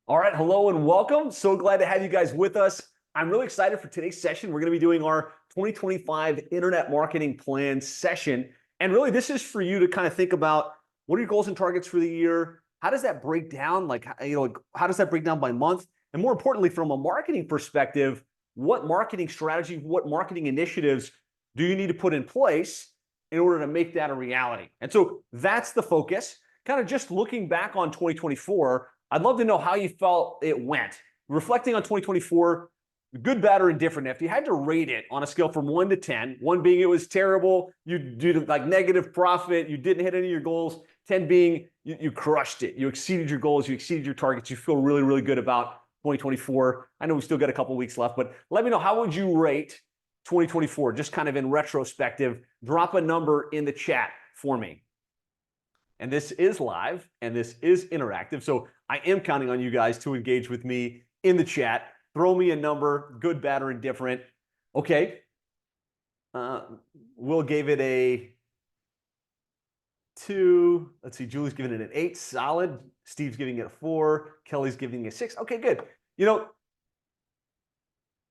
All right, hello and welcome. So glad to have you guys with us. I'm really excited for today's session. We're going to be doing our 2025 Internet Marketing Plan session. And really, this is for you to kind of think about what are your goals and targets for the year? How does that break down? How does that break down by month? And more importantly, from a marketing perspective, what marketing strategy, what marketing initiatives do you need to put in place in order to make that a reality? And so that's the focus. Kind of just looking back on 2024. I'd love to know how you felt it went. Reflecting on 2024, good, bad, or indifferent. If you had to rate it on a scale from 1 to 10, 1 being it was terrible, you did like negative profit, you didn't hit any of your goals, 10 being you crushed it, you exceeded your goals, you exceeded your targets, you feel really, really good about 2024. I know we still got a couple weeks left, but let me know, how would you rate 2024, just kind of in retrospective? Drop a number in the chat for me. And this is live and this is interactive. So I am counting on you guys to engage with me in the chat. Throw me a number, good, bad, or indifferent. Okay. Will gave it a 2. Let's see. Julie's giving it an 8. Solid. Steve's giving it a 4. Kelly's giving it a 6. Okay, good. You know,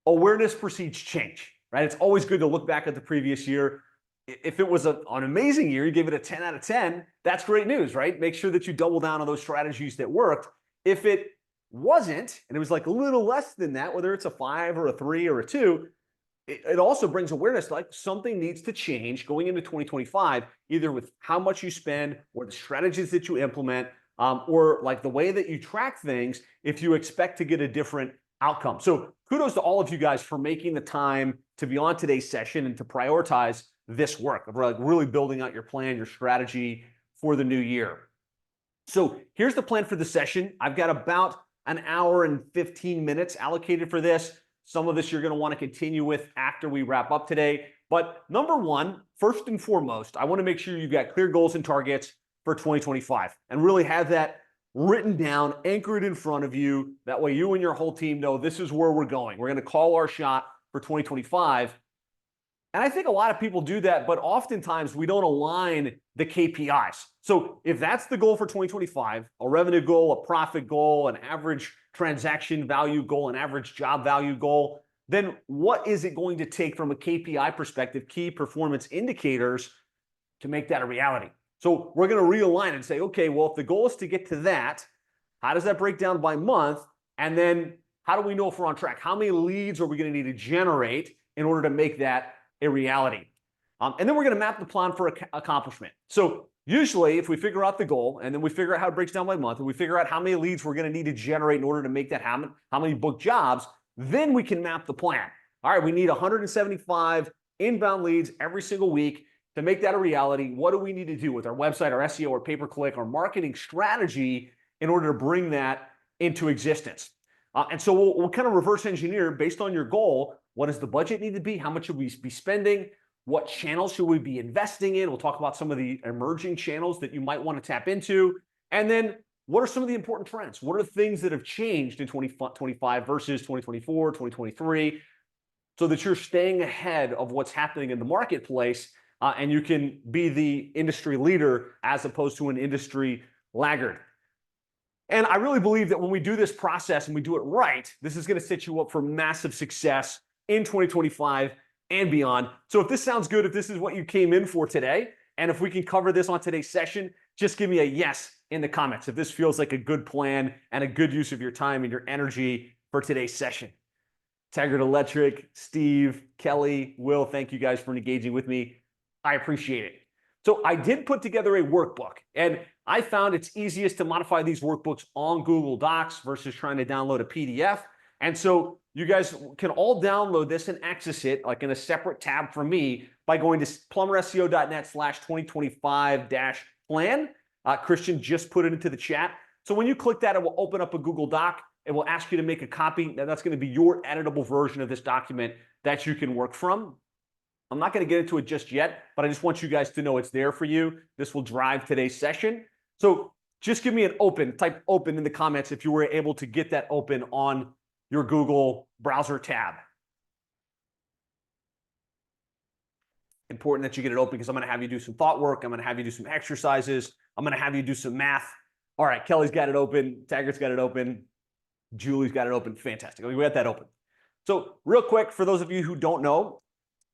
awareness precedes change, right? It's always good to look back at the previous year. If it was an amazing year, you gave it a 10 out of 10, that's great news, right? Make sure that you double down on those strategies that worked. If it wasn't, and it was like a little less than that, whether it's a 5 or a 3 or a 2, it also brings awareness, like something needs to change going into 2025, either with how much you spend or the strategies that you implement, or like the way that you track things if you expect to get a different outcome. So kudos to all of you guys for making the time to be on today's session and to prioritize this work of like really building out your plan, your strategy for the new year. So here's the plan for the session. I've got about an hour and 15 minutes allocated for this. Some of this you're going to want to continue with after we wrap up today. But number one, first and foremost, I want to make sure you've got clear goals and targets for 2025 and really have that written down, anchored in front of you. That way you and your whole team know this is where we're going. We're going to call our shot for 2025. And I think a lot of people do that, but oftentimes we don't align the KPIs. So if that's the goal for 2025, a revenue goal, a profit goal, an average transaction value goal, an average job value goal, then what is it going to take from a KPI perspective, key performance indicators, to make that a reality? So we're going to realign and say, okay, well, if the goal is to get to that, how does that break down by month? And then how do we know if we're on track? How many leads are we going to need to generate in order to make that a reality? And then we're going to map the plan for accomplishment. So usually if we figure out the goal and then we figure out how it breaks down by month and we figure out how many leads we're going to need to generate in order to make that happen, how many booked jobs, then we can map the plan. All right, we need 175 inbound leads every single week to make that a reality. What do we need to do with our website, our SEO, our pay-per-click, our marketing strategy in order to bring that into existence? And so we'll kind of reverse engineer based on your goal. What does the budget need to be? How much should we be spending? What channels should we be investing in? We'll talk about some of the emerging channels that you might want to tap into. And then what are some of the important trends? What are the things that have changed in 2025 versus 2024, 2023, so that you're staying ahead of what's happening in the marketplace, and you can be the industry leader as opposed to an industry laggard. And I really believe that when we do this process and we do it right, this is going to set you up for massive success in 2025 and beyond. So if this sounds good, if this is what you came in for today, and if we can cover this on today's session, just give me a yes in the comments if this feels like a good plan and a good use of your time and your energy for today's session. Taggart Electric, Steve, Kelly, Will, thank you guys for engaging with me. I appreciate it. So I did put together a workbook, and I found it's easiest to modify these workbooks on Google Docs versus trying to download a PDF. And so you guys can all download this and access it like in a separate tab from me by going to plumberseo.net/2025-plan. Christian just put it into the chat. So when you click that, it will open up a Google Doc. It will ask you to make a copy. That's going to be your editable version of this document that you can work from. I'm not going to get into it just yet, but I just want you guys to know it's there for you. This will drive today's session. So just give me an open, type open in the comments if you were able to get that open on your Google browser tab. Important that you get it open because I'm going to have you do some thought work. I'm going to have you do some exercises. I'm going to have you do some math. All right, Kelly's got it open. Taggart's got it open. Julie's got it open. Fantastic. We got that open. So real quick, for those of you who don't know,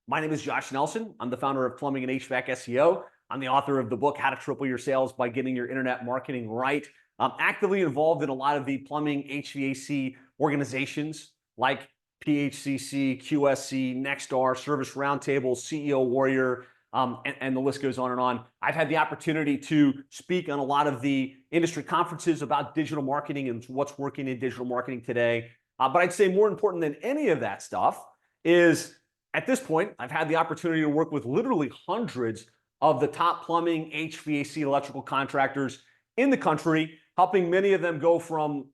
my name is Josh Nelson. I'm the founder of Plumbing and HVAC SEO. I'm the author of the book, How to Triple Your Sales by Getting Your Internet Marketing Right. I'm actively involved in a lot of the plumbing HVAC organizations like PHCC, QSC, Nexstar, Service Roundtable, CEO Warrior, and the list goes on and on. I've had the opportunity to speak on a lot of the industry conferences about digital marketing and what's working in digital marketing today. But I'd say more important than any of that stuff is, at this point, I've had the opportunity to work with literally hundreds of the top plumbing, HVAC, electrical contractors in the country, helping many of them go from,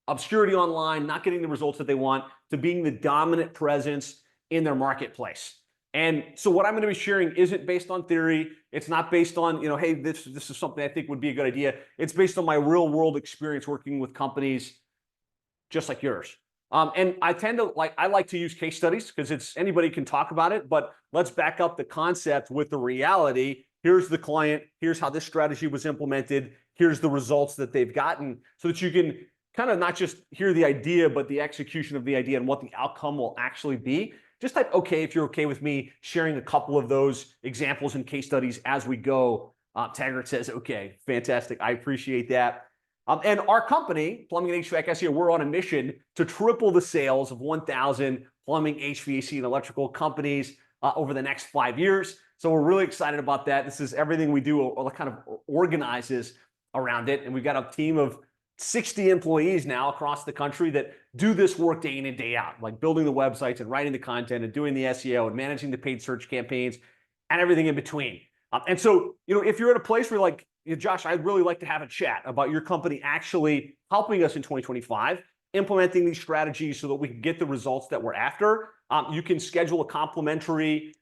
obscurity online, not getting the results that they want, to being the dominant presence in their marketplace. And so what I'm going to be sharing isn't based on theory. It's not based on, hey, this is something I think would be a good idea. It's based on my real world experience working with companies just like yours. And I like to use case studies because anybody can talk about it, but let's back up the concept with the reality. Here's the client. Here's how this strategy was implemented. Here's the results that they've gotten, so that you can kind of not just hear the idea, but the execution of the idea and what the outcome will actually be. Just type okay if you're okay with me sharing a couple of those examples and case studies as we go. Taggart says, okay, fantastic. I appreciate that. And our company, Plumbing and HVAC SEO, we're on a mission to triple the sales of 1,000 plumbing, HVAC, and electrical companies over the next 5 years. So we're really excited about that. This is everything we do kind of organizes around it. And we've got a team of 60 employees now across the country that do this work day in and day out, like building the websites and writing the content and doing the SEO and managing the paid search campaigns and everything in between. And so, if you're at a place where you're like, Josh, I'd really like to have a chat about your company actually helping us in 2025, implementing these strategies so that we can get the results that we're after, you can schedule a complimentary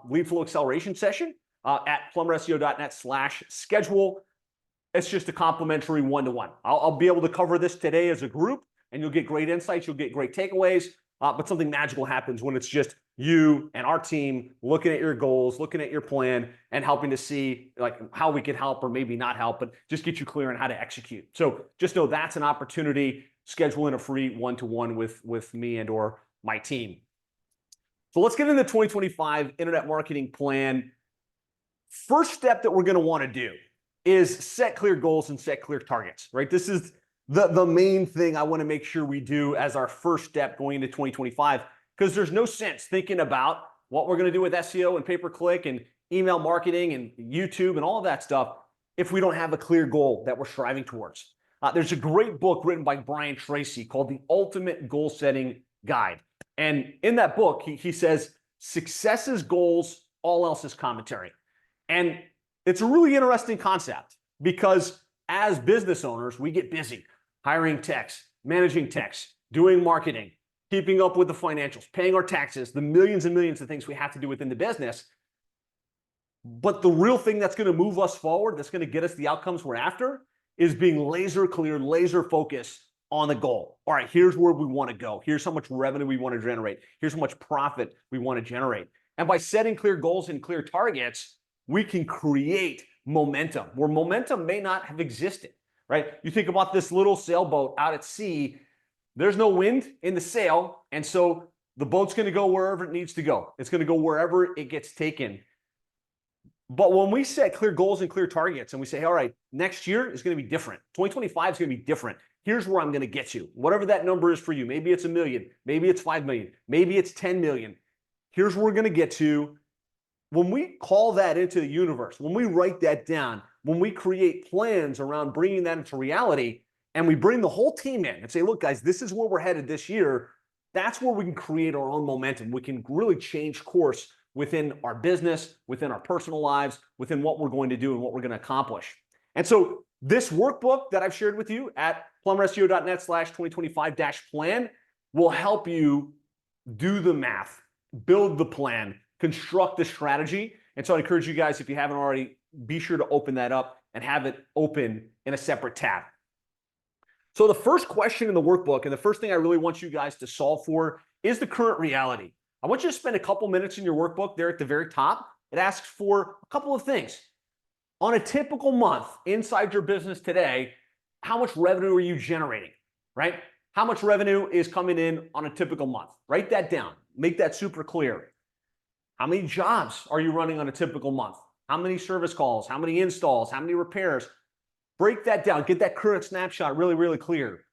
lead flow acceleration session at plumberseo.net/schedule. It's just a complimentary one-to-one. I'll be able to cover this today as a group, and you'll get great insights. You'll get great takeaways, but something magical happens when it's just you and our team looking at your goals, looking at your plan, and helping to see how we can help or maybe not help, but just get you clear on how to execute. So just know that's an opportunity. Schedule in a free one-to-one with me and or my team. So let's get into the 2025 Internet Marketing Plan. First step that we're going to want to do is set clear goals and set clear targets, right? This is the main thing I want to make sure we do as our first step going into 2025, because there's no sense thinking about what we're going to do with SEO and pay-per-click and email marketing and YouTube and all of that stuff if we don't have a clear goal that we're striving towards. There's a great book written by Brian Tracy called The Ultimate Goal Setting Guide. And in that book, he says, success is goals, all else is commentary. And it's a really interesting concept because as business owners, we get busy hiring techs, managing techs, doing marketing, keeping up with the financials, paying our taxes, the millions and millions of things we have to do within the business. But the real thing that's going to move us forward, that's going to get us the outcomes we're after, is being laser clear, laser focused on the goal. All right, here's where we want to go. Here's how much revenue we want to generate. Here's how much profit we want to generate. And by setting clear goals and clear targets, we can create momentum where momentum may not have existed, right? You think about this little sailboat out at sea. There's no wind in the sail, and so the boat's going to go wherever it needs to go. It's going to go wherever it gets taken. But when we set clear goals and clear targets and we say, all right, next year is going to be different. 2025 is going to be different. Here's where I'm going to get you. Whatever that number is for you. Maybe it's $1 million. Maybe it's 5 million. Maybe it's 10 million. Here's where we're going to get to. When we call that into the universe, when we write that down, when we create plans around bringing that into reality, and we bring the whole team in and say, look, guys, this is where we're headed this year, that's where we can create our own momentum. We can really change course within our business, within our personal lives, within what we're going to do and what we're going to accomplish. And so this workbook that I've shared with you at plumberseo.net/2025-plan will help you do the math, build the plan, construct the strategy. And so I encourage you guys, if you haven't already, be sure to open that up and have it open in a separate tab. So the first question in the workbook, and the first thing I really want you guys to solve for, is the current reality. I want you to spend a couple minutes in your workbook there at the very top. It asks for a couple of things. On a typical month inside your business today, how much revenue are you generating, right? how much revenue is coming in on a typical month. Write that down. Make that super clear. How many jobs are you running on a typical month? How many service calls? How many installs? How many repairs? Break that down. Get that current snapshot really, really clear.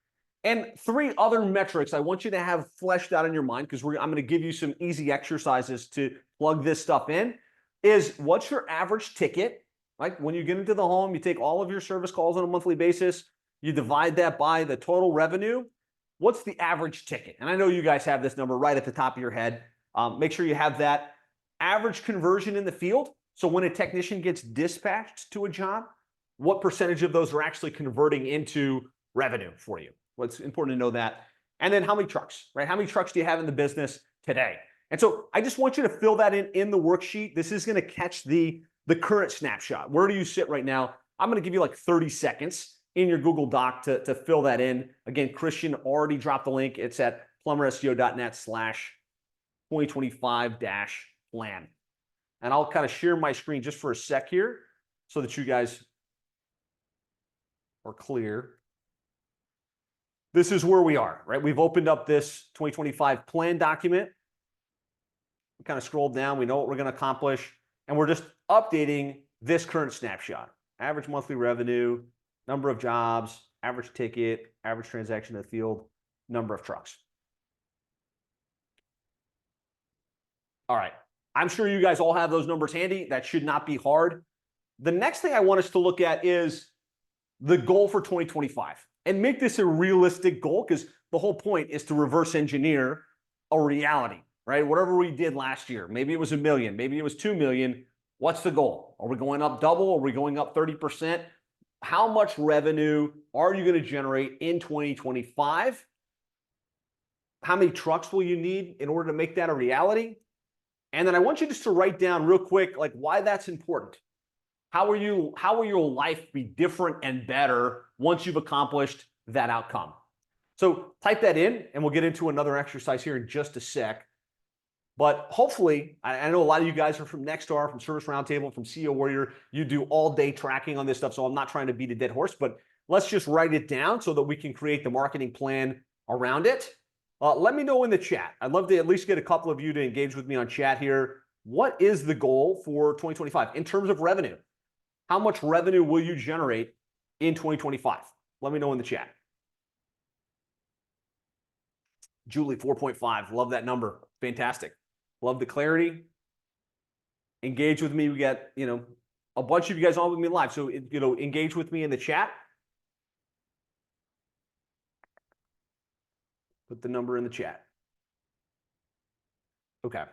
And 3 other metrics I want you to have fleshed out in your mind, because I'm going to give you some easy exercises to plug this stuff in, is what's your average ticket? Like when you get into the home, you take all of your service calls on a monthly basis, you divide that by the total revenue. What's the average ticket? And I know you guys have this number right at the top of your head. Make sure you have that. Average conversion in the field. So when a technician gets dispatched to a job, what percentage of those are actually converting into revenue for you? Well, it's important to know that. And then how many trucks, right? How many trucks do you have in the business today? And so I just want you to fill that in the worksheet. This is going to catch the current snapshot. Where do you sit right now? I'm going to give you like 30 seconds in your Google Doc to fill that in. Again, Christian already dropped the link. It's at plumberseo.net/2025-plan. And I'll kind of share my screen just for a sec here so that you guys are clear. This is where we are, right? We've opened up this 2025 plan document. We kind of scrolled down. We know what we're going to accomplish. And we're just updating this current snapshot. Average monthly revenue, number of jobs, average ticket, average transaction in the field, number of trucks. All right. I'm sure you guys all have those numbers handy. That should not be hard. The next thing I want us to look at is the goal for 2025. And make this a realistic goal, because the whole point is to reverse engineer a reality, right? Whatever we did last year, maybe it was $1 million, maybe it was $2 million. What's the goal? Are we going up double? Are we going up 30%? How much revenue are you going to generate in 2025? How many trucks will you need in order to make that a reality? And then I want you just to write down real quick, like why that's important. How will your life be different and better once you've accomplished that outcome? So type that in, and we'll get into another exercise here in just a sec. But hopefully, I know a lot of you guys are from Nexstar, from Service Roundtable, from CEO Warrior. You do all day tracking on this stuff, so I'm not trying to beat a dead horse, but let's just write it down so that we can create the marketing plan around it. Let me know in the chat. I'd love to at least get a couple of you to engage with me on chat here. What is the goal for 2025 in terms of revenue? How much revenue will you generate in 2025? Let me know in the chat. Julie, 4.5. Love that number. Fantastic. Love the clarity. Engage with me. We got, a bunch of you guys on with me live. So, engage with me in the chat. Put the number in the chat. Okay.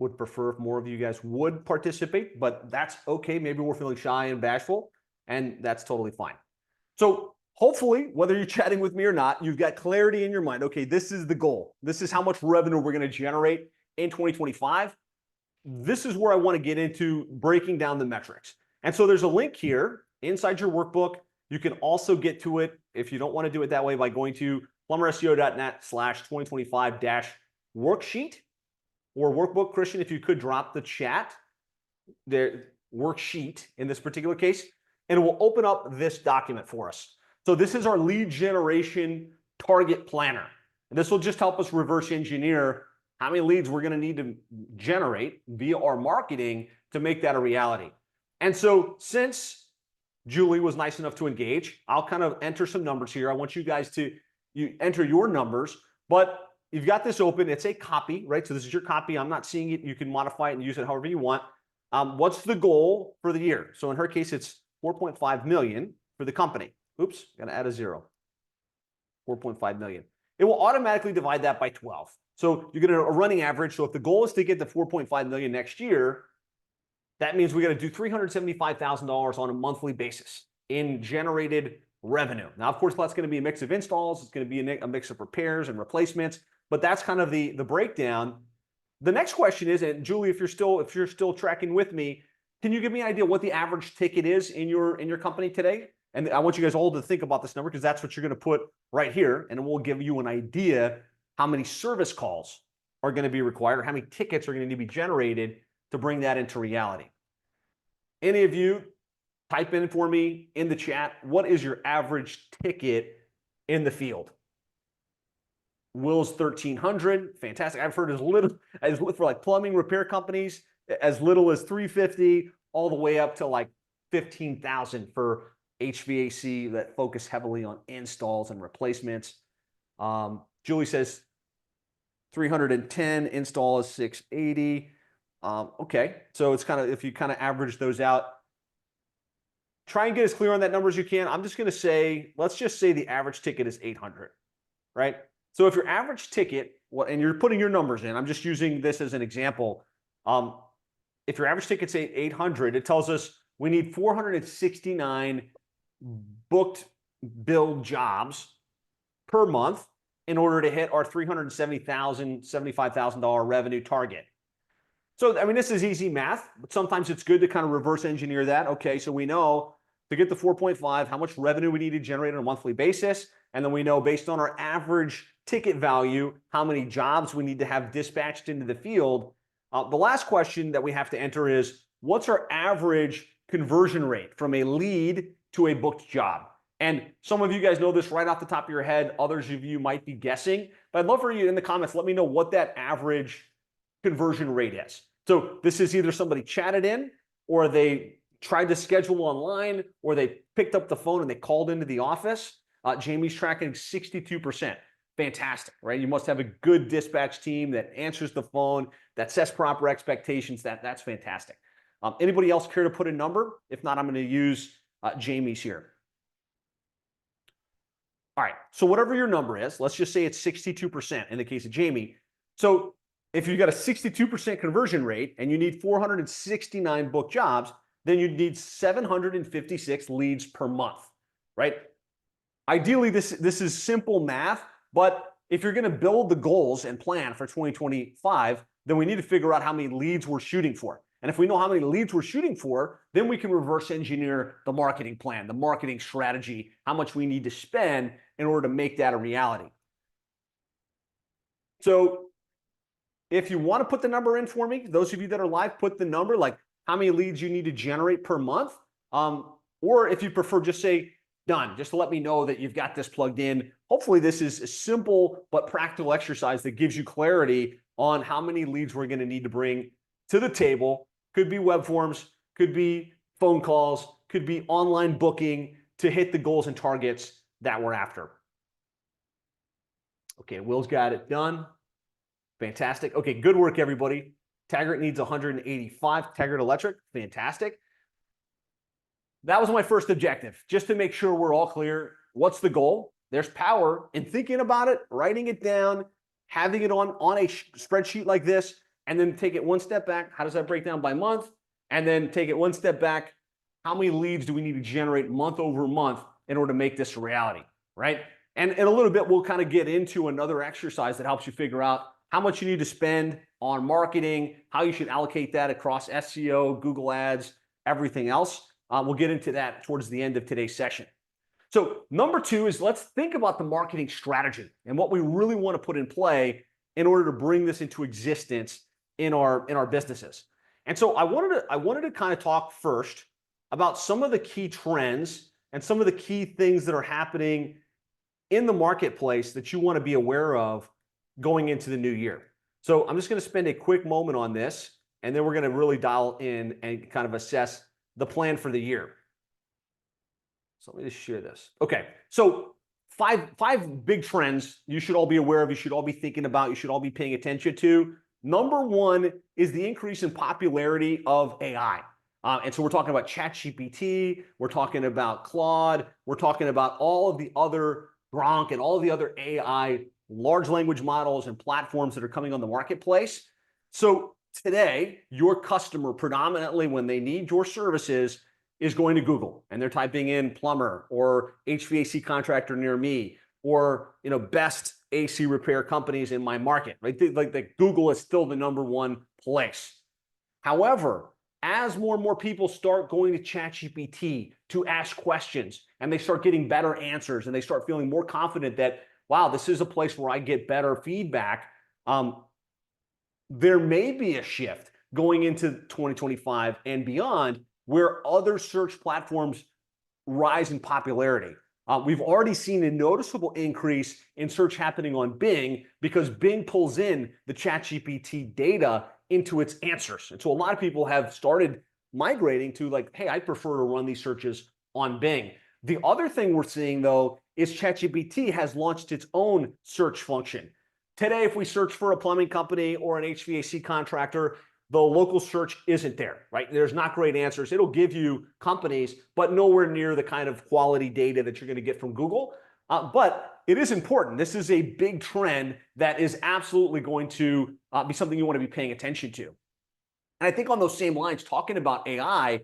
Would prefer if more of you guys would participate, but that's okay. Maybe we're feeling shy and bashful, and that's totally fine. So hopefully, whether you're chatting with me or not, you've got clarity in your mind. Okay, this is the goal. This is how much revenue we're going to generate in 2025. This is where I want to get into breaking down the metrics. And so there's a link here inside your workbook. You can also get to it if you don't want to do it that way by going to plumberseo.net/2025-worksheet. or workbook. Christian, if you could drop the chat, the worksheet in this particular case, and it will open up this document for us. So this is our lead generation target planner. And this will just help us reverse engineer how many leads we're going to need to generate via our marketing to make that a reality. And so since Julie was nice enough to engage, I'll kind of enter some numbers here. I want you guys to enter your numbers, but you've got this open. It's a copy, right? So this is your copy. I'm not seeing it. You can modify it and use it however you want. What's the goal for the year? So in her case, it's 4.5 million for the company. Oops, got to add a 0. 4.5 million. It will automatically divide that by 12. So you're going to a running average. So if the goal is to get to 4.5 million next year, that means we got to do $375,000 on a monthly basis in generated revenue. Now, of course, that's going to be a mix of installs. It's going to be a mix of repairs and replacements. But that's kind of the breakdown. The next question is, and Julie, if you're still tracking with me, can you give me an idea what the average ticket is in your company today? And I want you guys all to think about this number, because that's what you're going to put right here, and it will give you an idea how many service calls are going to be required, or how many tickets are going to need to be generated to bring that into reality. Any of you type in for me in the chat, what is your average ticket in the field. Will's 1,300, fantastic. I've heard as for like plumbing repair companies, as little as 350, all the way up to like 15,000 for HVAC that focus heavily on installs and replacements. Julie says 310, install is 680. Okay, so it's kind of, if you kind of average those out, try and get as clear on that number as you can. I'm just going to say, let's just say the average ticket is 800, right? So if your average ticket, and you're putting your numbers in, I'm just using this as an example. If your average ticket's 800, it tells us we need 469 booked billed jobs per month in order to hit our $370,000, $75,000 revenue target. So, I mean, this is easy math, but sometimes it's good to kind of reverse engineer that. Okay, so we know to get to 4.5, how much revenue we need to generate on a monthly basis. And then we know based on our average ticket value, how many jobs we need to have dispatched into the field. The last question that we have to enter is, what's our average conversion rate from a lead to a booked job? And some of you guys know this right off the top of your head. Others of you might be guessing. But I'd love for you in the comments, let me know what that average conversion rate is. So this is either somebody chatted in, or they tried to schedule online, or they picked up the phone and they called into the office. Jamie's tracking 62%. Fantastic, right? You must have a good dispatch team that answers the phone, that sets proper expectations. That's fantastic. Anybody else care to put a number? If not, I'm going to use Jamie's here. All right, so whatever your number is, let's just say it's 62% in the case of Jamie. So if you've got a 62% conversion rate and you need 469 booked jobs, then you'd need 756 leads per month, right? Ideally, this is simple math, but if you're going to build the goals and plan for 2025, then we need to figure out how many leads we're shooting for. And if we know how many leads we're shooting for, then we can reverse engineer the marketing plan, the marketing strategy, how much we need to spend in order to make that a reality. So if you want to put the number in for me, those of you that are live, put the number, like how many leads you need to generate per month. Or if you prefer, just say done, just to let me know that you've got this plugged in. Hopefully this is a simple but practical exercise that gives you clarity on how many leads we're going to need to bring to the table. Could be web forms, could be phone calls, could be online booking to hit the goals and targets that we're after. Okay, Will's got it done. Fantastic. Okay, good work, everybody. Taggart needs 185. Taggart Electric, fantastic. That was my first objective, just to make sure we're all clear. What's the goal? There's power in thinking about it, writing it down, having it on a spreadsheet like this, and then take it one step back. How does that break down by month? And then take it one step back. How many leads do we need to generate month over month in order to make this a reality, right? And in a little bit, we'll kind of get into another exercise that helps you figure out how much you need to spend on marketing, how you should allocate that across SEO, Google Ads, everything else. We'll get into that towards the end of today's session. So number 2 is, let's think about the marketing strategy and what we really want to put in play in order to bring this into existence in our businesses. And so I wanted to kind of talk first about some of the key trends and some of the key things that are happening in the marketplace that you want to be aware of going into the new year. So I'm just going to spend a quick moment on this, and then we're going to really dial in and kind of assess the plan for the year. So let me just share this. Okay, so five big trends you should all be aware of, you should all be thinking about, you should all be paying attention to. Number 1 is the increase in popularity of AI. And so we're talking about ChatGPT, we're talking about Claude, we're talking about all of the other Gronk and all of the other AI large language models and platforms that are coming on the marketplace. So today, your customer predominantly, when they need your services, is going to Google and they're typing in plumber or HVAC contractor near me, or best AC repair companies in my market, right? Like Google is still the number 1 place. However, as more and more people start going to ChatGPT to ask questions, and they start getting better answers, and they start feeling more confident that, wow, this is a place where I get better feedback, there may be a shift going into 2025 and beyond where other search platforms rise in popularity. We've already seen a noticeable increase in search happening on Bing because Bing pulls in the ChatGPT data into its answers. And so a lot of people have started migrating to like, hey, I prefer to run these searches on Bing. The other thing we're seeing though is ChatGPT has launched its own search function. Today, if we search for a plumbing company or an HVAC contractor, the local search isn't there, right? There's not great answers. It'll give you companies, but nowhere near the kind of quality data that you're going to get from Google. But it is important. This is a big trend that is absolutely going to be something you want to be paying attention to. And I think on those same lines, talking about AI,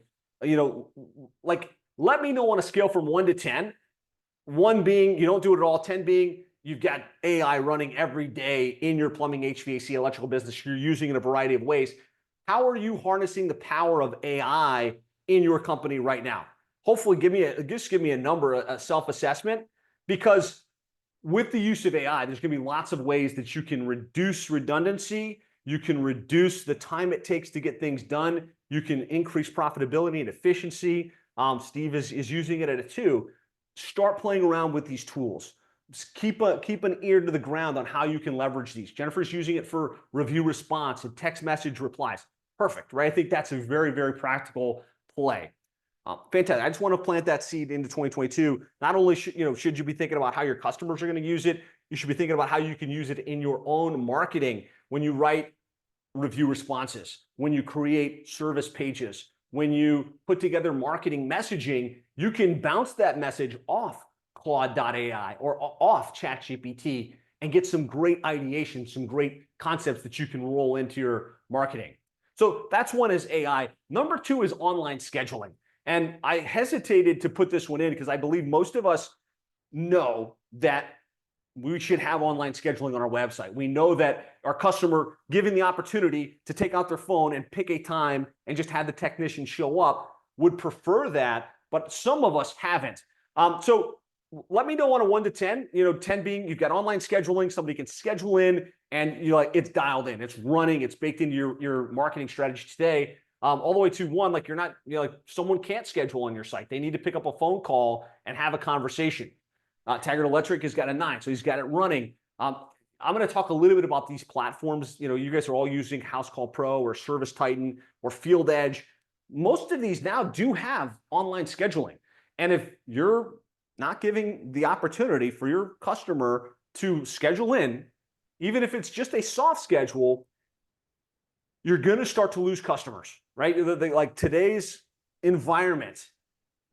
like let me know on a scale from 1 to 10, 1 being you don't do it at all, 10 being you've got AI running every day in your plumbing, HVAC, electrical business. You're using it in a variety of ways. How are you harnessing the power of AI in your company right now? Hopefully, just give me a number, a self-assessment, because with the use of AI, there's going to be lots of ways that you can reduce redundancy. You can reduce the time it takes to get things done. You can increase profitability and efficiency. Steve is using it at a 2. Start playing around with these tools. Just keep an ear to the ground on how you can leverage these. Jennifer's using it for review response and text message replies. Perfect, right? I think that's a very, very practical play. Fantastic. I just want to plant that seed into 2022. Not only should you be thinking about how your customers are going to use it, you should be thinking about how you can use it in your own marketing when you write review responses, when you create service pages, when you put together marketing messaging. You can bounce that message off Claude.ai or off ChatGPT and get some great ideation, some great concepts that you can roll into your marketing. So that's one is AI. Number 2 is online scheduling. And I hesitated to put this one in because I believe most of us know that we should have online scheduling on our website. We know that our customer, given the opportunity to take out their phone and pick a time and just have the technician show up, would prefer that, but some of us haven't. So let me know on a 1 to 10, 10 being you've got online scheduling, somebody can schedule in and it's dialed in, it's running, it's baked into your marketing strategy today, all the way to 1, like you're not, like someone can't schedule on your site. They need to pick up a phone call and have a conversation. Taggart Electric has got a 9, so he's got it running. I'm going to talk a little bit about these platforms. You guys are all using House Call Pro or Service Titan or Field Edge. Most of these now do have online scheduling. And if you're not giving the opportunity for your customer to schedule in, even if it's just a soft schedule, you're going to start to lose customers, right? Like today's environment,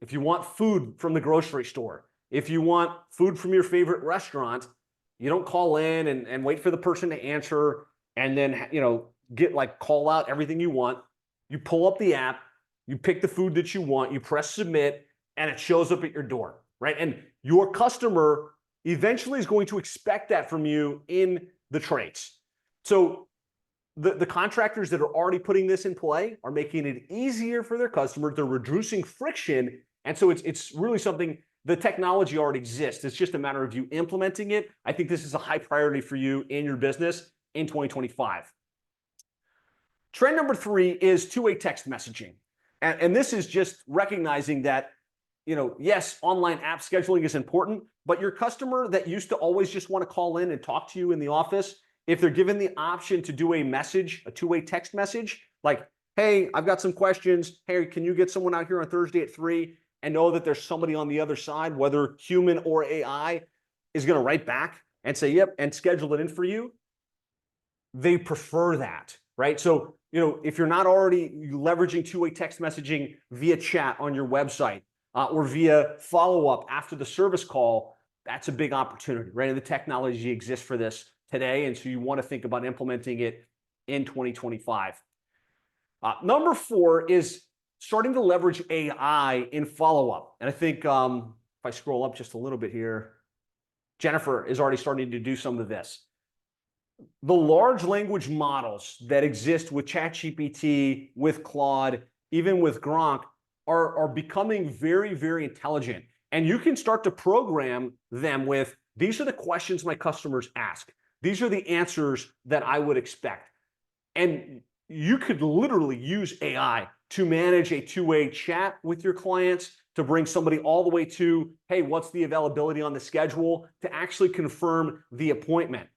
if you want food from the grocery store, if you want food from your favorite restaurant, you don't call in and wait for the person to answer and then, call out everything you want. You pull up the app, you pick the food that you want, you press submit, and it shows up at your door, right? And your customer eventually is going to expect that from you in the trades. So the contractors that are already putting this in play are making it easier for their customers. They're reducing friction. And so it's really something, the technology already exists. It's just a matter of you implementing it. I think this is a high priority for you in your business in 2025. Trend number 3 is two-way text messaging. And this is just recognizing that, yes, online app scheduling is important, but your customer that used to always just want to call in and talk to you in the office, if they're given the option to do a message, a two-way text message, like, hey, I've got some questions. Hey, can you get someone out here on Thursday at 3? And know that there's somebody on the other side, whether human or AI, is going to write back and say, yep, and schedule it in for you. They prefer that, right? So, if you're not already leveraging two-way text messaging via chat on your website or via follow-up after the service call, that's a big opportunity, right? And the technology exists for this today. And so you want to think about implementing it in 2025. Number 4 is starting to leverage AI in follow-up. And I think if I scroll up just a little bit here, Jennifer is already starting to do some of this. The large language models that exist with ChatGPT, with Claude, even with Gronk are becoming very, very intelligent. And you can start to program them with, these are the questions my customers ask. These are the answers that I would expect. And you could literally use AI to manage a two-way chat with your clients, to bring somebody all the way to, hey, what's the availability on the schedule, to actually confirm the appointment.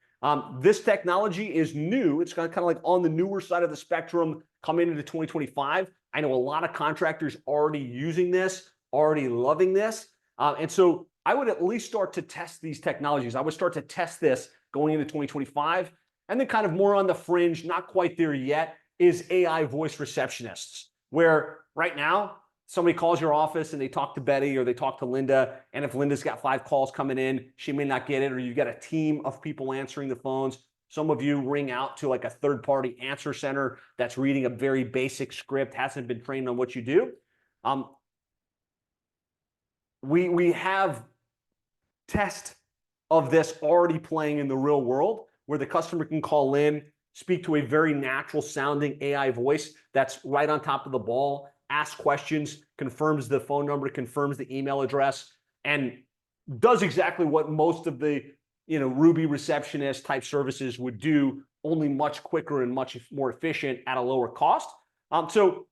This technology is new. It's kind of like on the newer side of the spectrum coming into 2025. I know a lot of contractors already using this, already loving this. And so I would at least start to test these technologies. I would start to test this going into 2025. And then kind of more on the fringe, not quite there yet, is AI voice receptionists, where right now somebody calls your office and they talk to Betty or they talk to Linda, and if Linda's got 5 calls coming in, she may not get it, or you've got a team of people answering the phones. Some of you ring out to like a third-party answer center that's reading a very basic script, hasn't been trained on what you do. We have tests of this already playing in the real world, where the customer can call in, speak to a very natural sounding AI voice that's right on top of the ball, ask questions, confirms the phone number, confirms the email address, and does exactly what most of the Ruby receptionist type services would do, only much quicker and much more efficient at a lower cost. So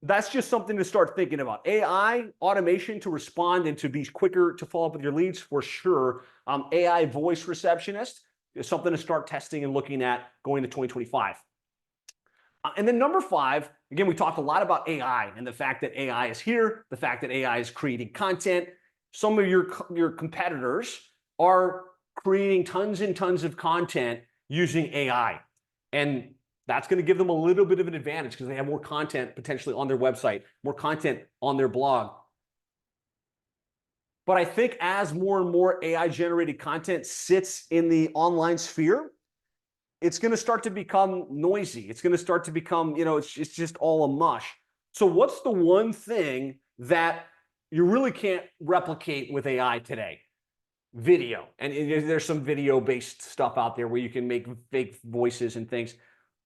that's just something to start thinking about. AI automation to respond and to be quicker to follow up with your leads, for sure. AI voice receptionist is something to start testing and looking at going to 2025. And then number 5, again, we talked a lot about AI and the fact that AI is here, the fact that AI is creating content. Some of your competitors are creating tons and tons of content using AI. And that's going to give them a little bit of an advantage because they have more content potentially on their website, more content on their blog. But I think as more and more AI-generated content sits in the online sphere, it's going to start to become noisy. It's going to start to become, it's just all a mush. So what's the one thing that you really can't replicate with AI today? Video. And there's some video-based stuff out there where you can make fake voices and things.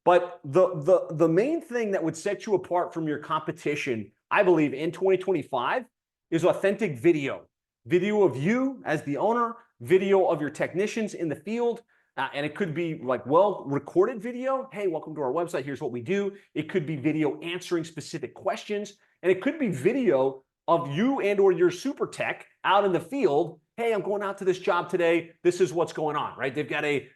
But the main thing that would set you apart from your competition, I believe, in 2025 is authentic video. Video of you as the owner, video of your technicians in the field, and it could be like well-recorded video. Hey, welcome to our website. Here's what we do. It could be video answering specific questions, and it could be video of you and or your super tech out in the field. Hey, I'm going out to this job today. This is what's going on, right? They've got a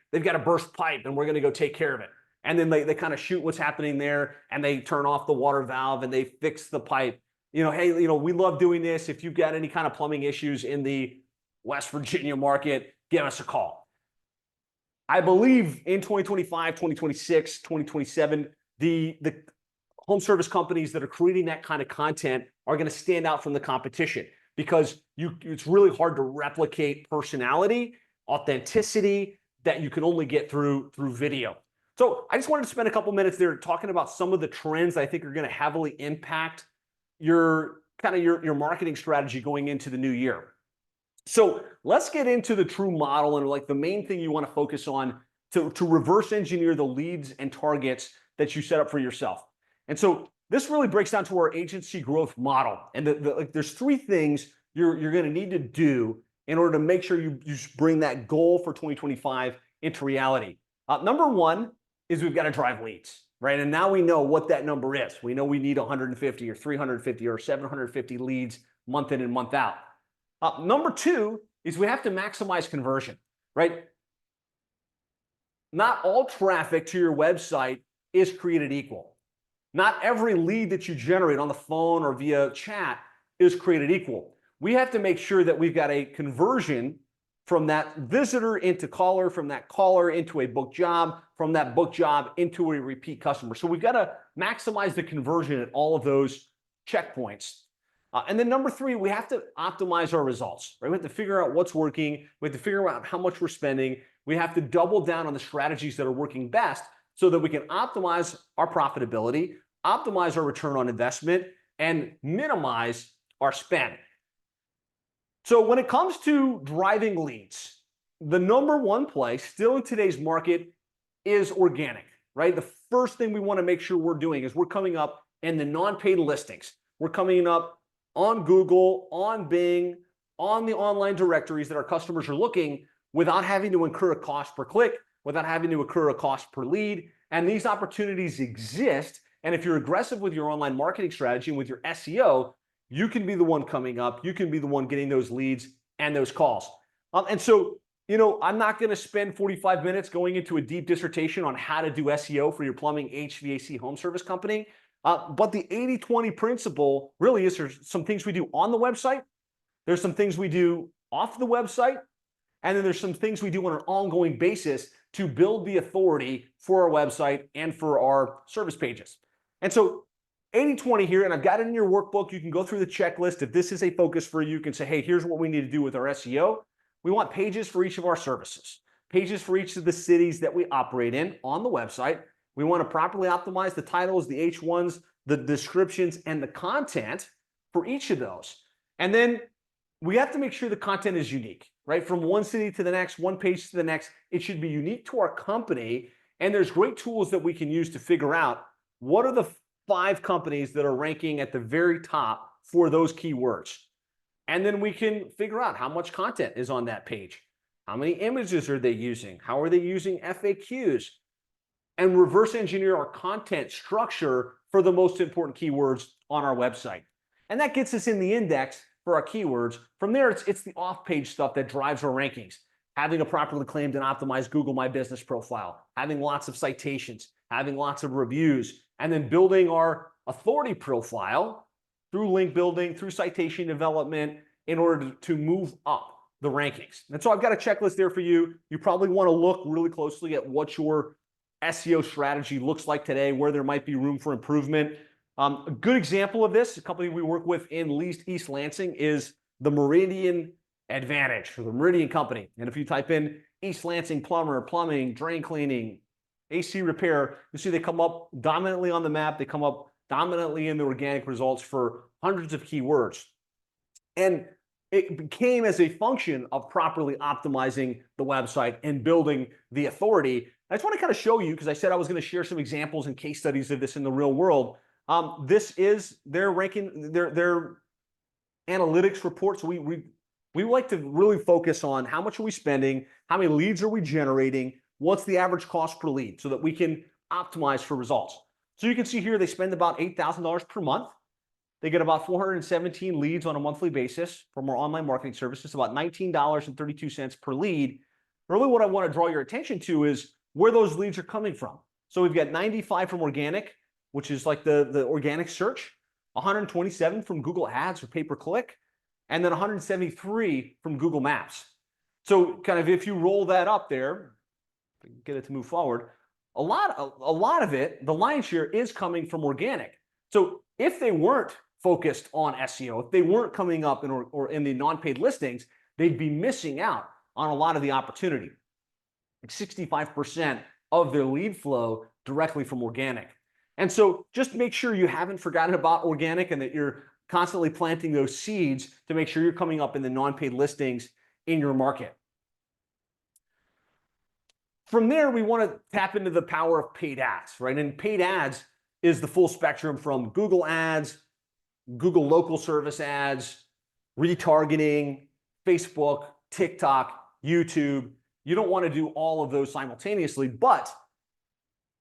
burst pipe, and we're going to go take care of it. And then they kind of shoot what's happening there, and they turn off the water valve and they fix the pipe. Hey, we love doing this. If you've got any kind of plumbing issues in the West Virginia market, give us a call. I believe in 2025, 2026, 2027, the home service companies that are creating that kind of content are going to stand out from the competition because it's really hard to replicate personality, authenticity that you can only get through video. So I just wanted to spend a couple minutes there talking about some of the trends I think are going to heavily impact your marketing strategy going into the new year. So let's get into the true model and like the main thing you want to focus on to reverse engineer the leads and targets that you set up for yourself. And so this really breaks down to our agency growth model. And there's 3 things you're going to need to do in order to make sure you bring that goal for 2025 into reality. Number 1 is we've got to drive leads, right? And now we know what that number is. We know we need 150 or 350 or 750 leads month in and month out. Number 2 is we have to maximize conversion, right? Not all traffic to your website is created equal. Not every lead that you generate on the phone or via chat is created equal. We have to make sure that we've got a conversion from that visitor into caller, from that caller into a book job, from that book job into a repeat customer. So we've got to maximize the conversion at all of those checkpoints. And then number 3, we have to optimize our results, right? We have to figure out what's working. We have to figure out how much we're spending. We have to double down on the strategies that are working best so that we can optimize our profitability, optimize our return on investment, and minimize our spend. So when it comes to driving leads, the number 1 play still in today's market is organic, right? The first thing we want to make sure we're doing is we're coming up in the non-paid listings. We're coming up on Google, on Bing, on the online directories that our customers are looking without having to incur a cost per click, without having to incur a cost per lead. And these opportunities exist. And if you're aggressive with your online marketing strategy and with your SEO, you can be the one coming up. You can be the one getting those leads and those calls. And so, I'm not going to spend 45 minutes going into a deep dissertation on how to do SEO for your plumbing, HVAC, home service company. But the 80-20 principle really is there's some things we do on the website. There's some things we do off the website. And then there's some things we do on an ongoing basis to build the authority for our website and for our service pages. And so 80-20 here, and I've got it in your workbook. You can go through the checklist. If this is a focus for you, you can say, hey, here's what we need to do with our SEO. We want pages for each of our services, pages for each of the cities that we operate in on the website. We want to properly optimize the titles, the H1s, the descriptions, and the content for each of those. And then we have to make sure the content is unique, right? From one city to the next, one page to the next, it should be unique to our company. And there's great tools that we can use to figure out what are the 5 companies that are ranking at the very top for those keywords. And then we can figure out how much content is on that page. How many images are they using? How are they using FAQs? And reverse engineer our content structure for the most important keywords on our website. And that gets us in the index for our keywords. From there, it's the off-page stuff that drives our rankings. Having a properly claimed and optimized Google My Business profile, having lots of citations, having lots of reviews, and then building our authority profile through link building, through citation development in order to move up the rankings. And so I've got a checklist there for you. You probably want to look really closely at what your SEO strategy looks like today, where there might be room for improvement. A good example of this, a company we work with in East Lansing, is the Meridian Advantage, or the Meridian Company. And if you type in East Lansing plumber, plumbing, drain cleaning, AC repair, you see they come up dominantly on the map. They come up dominantly in the organic results for hundreds of keywords. And it came as a function of properly optimizing the website and building the authority. I just want to kind of show you, because I said I was going to share some examples and case studies of this in the real world. This is their ranking, their analytics reports. We like to really focus on how much are we spending, how many leads are we generating, what's the average cost per lead, so that we can optimize for results. So you can see here they spend about $8,000 per month. They get about 417 leads on a monthly basis from our online marketing services, about $19.32 per lead. Really what I want to draw your attention to is where those leads are coming from. So we've got 95 from organic, which is like the organic search, 127 from Google Ads or pay-per-click, and then 173 from Google Maps. So kind of if you roll that up there, get it to move forward, a lot of it, the lion's share, is coming from organic. So if they weren't focused on SEO, if they weren't coming up or in the non-paid listings, they'd be missing out on a lot of the opportunity. Like 65% of their lead flow directly from organic. And so just make sure you haven't forgotten about organic and that you're constantly planting those seeds to make sure you're coming up in the non-paid listings in your market. From there, we want to tap into the power of paid ads, right? And paid ads is the full spectrum from Google Ads, Google local service ads, retargeting, Facebook, TikTok, YouTube. You don't want to do all of those simultaneously, but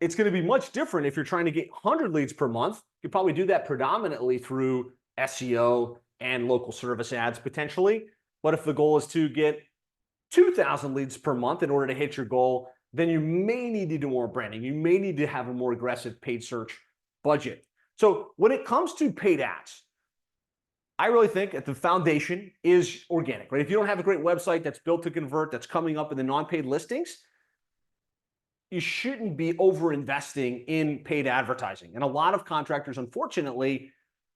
it's going to be much different if you're trying to get 100 leads per month. You probably do that predominantly through SEO and local service ads potentially. But if the goal is to get 2,000 leads per month in order to hit your goal, then you may need to do more branding. You may need to have a more aggressive paid search budget. So when it comes to paid ads, I really think at the foundation is organic, right? If you don't have a great website that's built to convert, that's coming up in the non-paid listings, you shouldn't be over-investing in paid advertising. And a lot of contractors, unfortunately,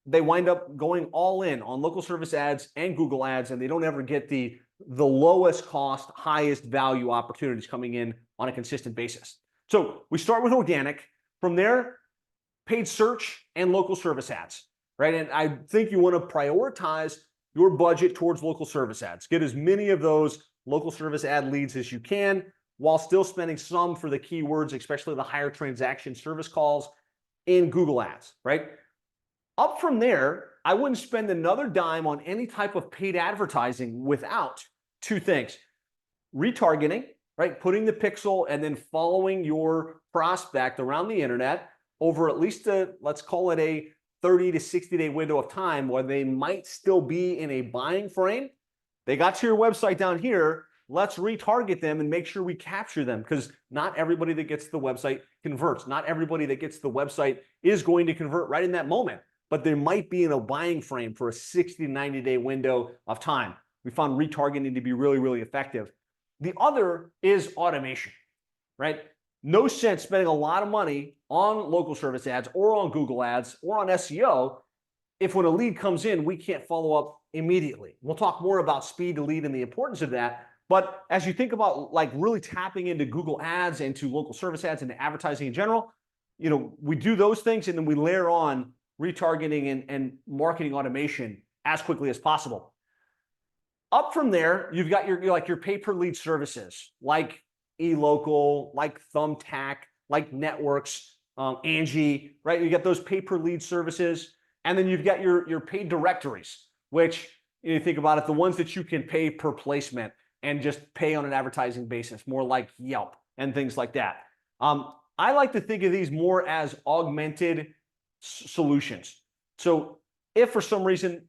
they wind up going all in on local service ads and Google ads, and they don't ever get the lowest cost, highest value opportunities coming in on a consistent basis. So we start with organic. From there, paid search and local service ads, right? And I think you want to prioritize your budget towards local service ads. Get as many of those local service ad leads as you can, while still spending some for the keywords, especially the higher transaction service calls in Google ads, right? Up from there, I wouldn't spend another dime on any type of paid advertising without two things: retargeting, right? Putting the pixel and then following your prospect around the internet over at least let's call it a 30 to 60-day window of time where they might still be in a buying frame. They got to your website down here. Let's retarget them and make sure we capture them, because not everybody that gets to the website converts. Not everybody that gets to the website is going to convert right in that moment, but they might be in a buying frame for a 60 to 90-day window of time. We found retargeting to be really, really effective. The other is automation, right? No sense spending a lot of money on local service ads or on Google ads or on SEO if when a lead comes in, we can't follow up immediately. We'll talk more about speed to lead and the importance of that. But as you think about like really tapping into Google ads and to local service ads and to advertising in general, we do those things and then we layer on retargeting and marketing automation as quickly as possible. Up from there, you've got your pay-per-lead services like eLocal, like Thumbtack, like Networks, Angie, right? You get those pay-per-lead services, and then you've got your paid directories, which you think about it, the ones that you can pay per placement and just pay on an advertising basis, more like Yelp and things like that. I like to think of these more as augmented solutions. So if for some reason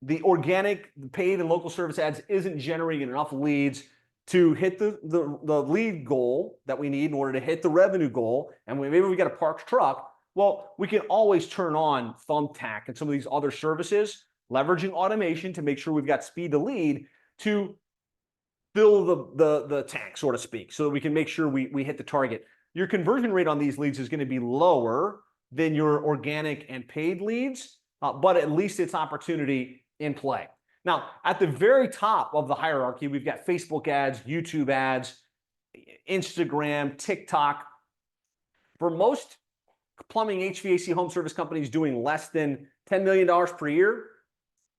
the organic, paid, and local service ads isn't generating enough leads to hit the lead goal that we need in order to hit the revenue goal, and maybe we got a parked truck, well, we can always turn on Thumbtack and some of these other services, leveraging automation to make sure we've got speed to lead to fill the tank, so to speak, so that we can make sure we hit the target. Your conversion rate on these leads is going to be lower than your organic and paid leads, but at least it's opportunity in play. Now, at the very top of the hierarchy, we've got Facebook ads, YouTube ads, Instagram, TikTok. For most plumbing, HVAC, home service companies doing less than $10 million per year,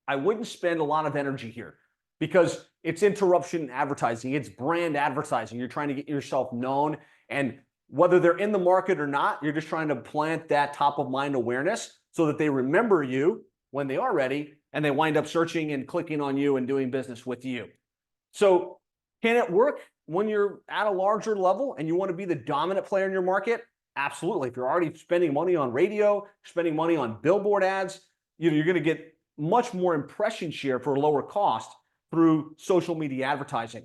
I wouldn't spend a lot of energy here because it's interruption advertising. It's brand advertising. You're trying to get yourself known, and whether they're in the market or not, you're just trying to plant that top of mind awareness so that they remember you when they are ready and they wind up searching and clicking on you and doing business with you. So can it work when you're at a larger level and you want to be the dominant player in your market? Absolutely. If you're already spending money on radio, spending money on billboard ads, you're going to get much more impression share for a lower cost through social media advertising.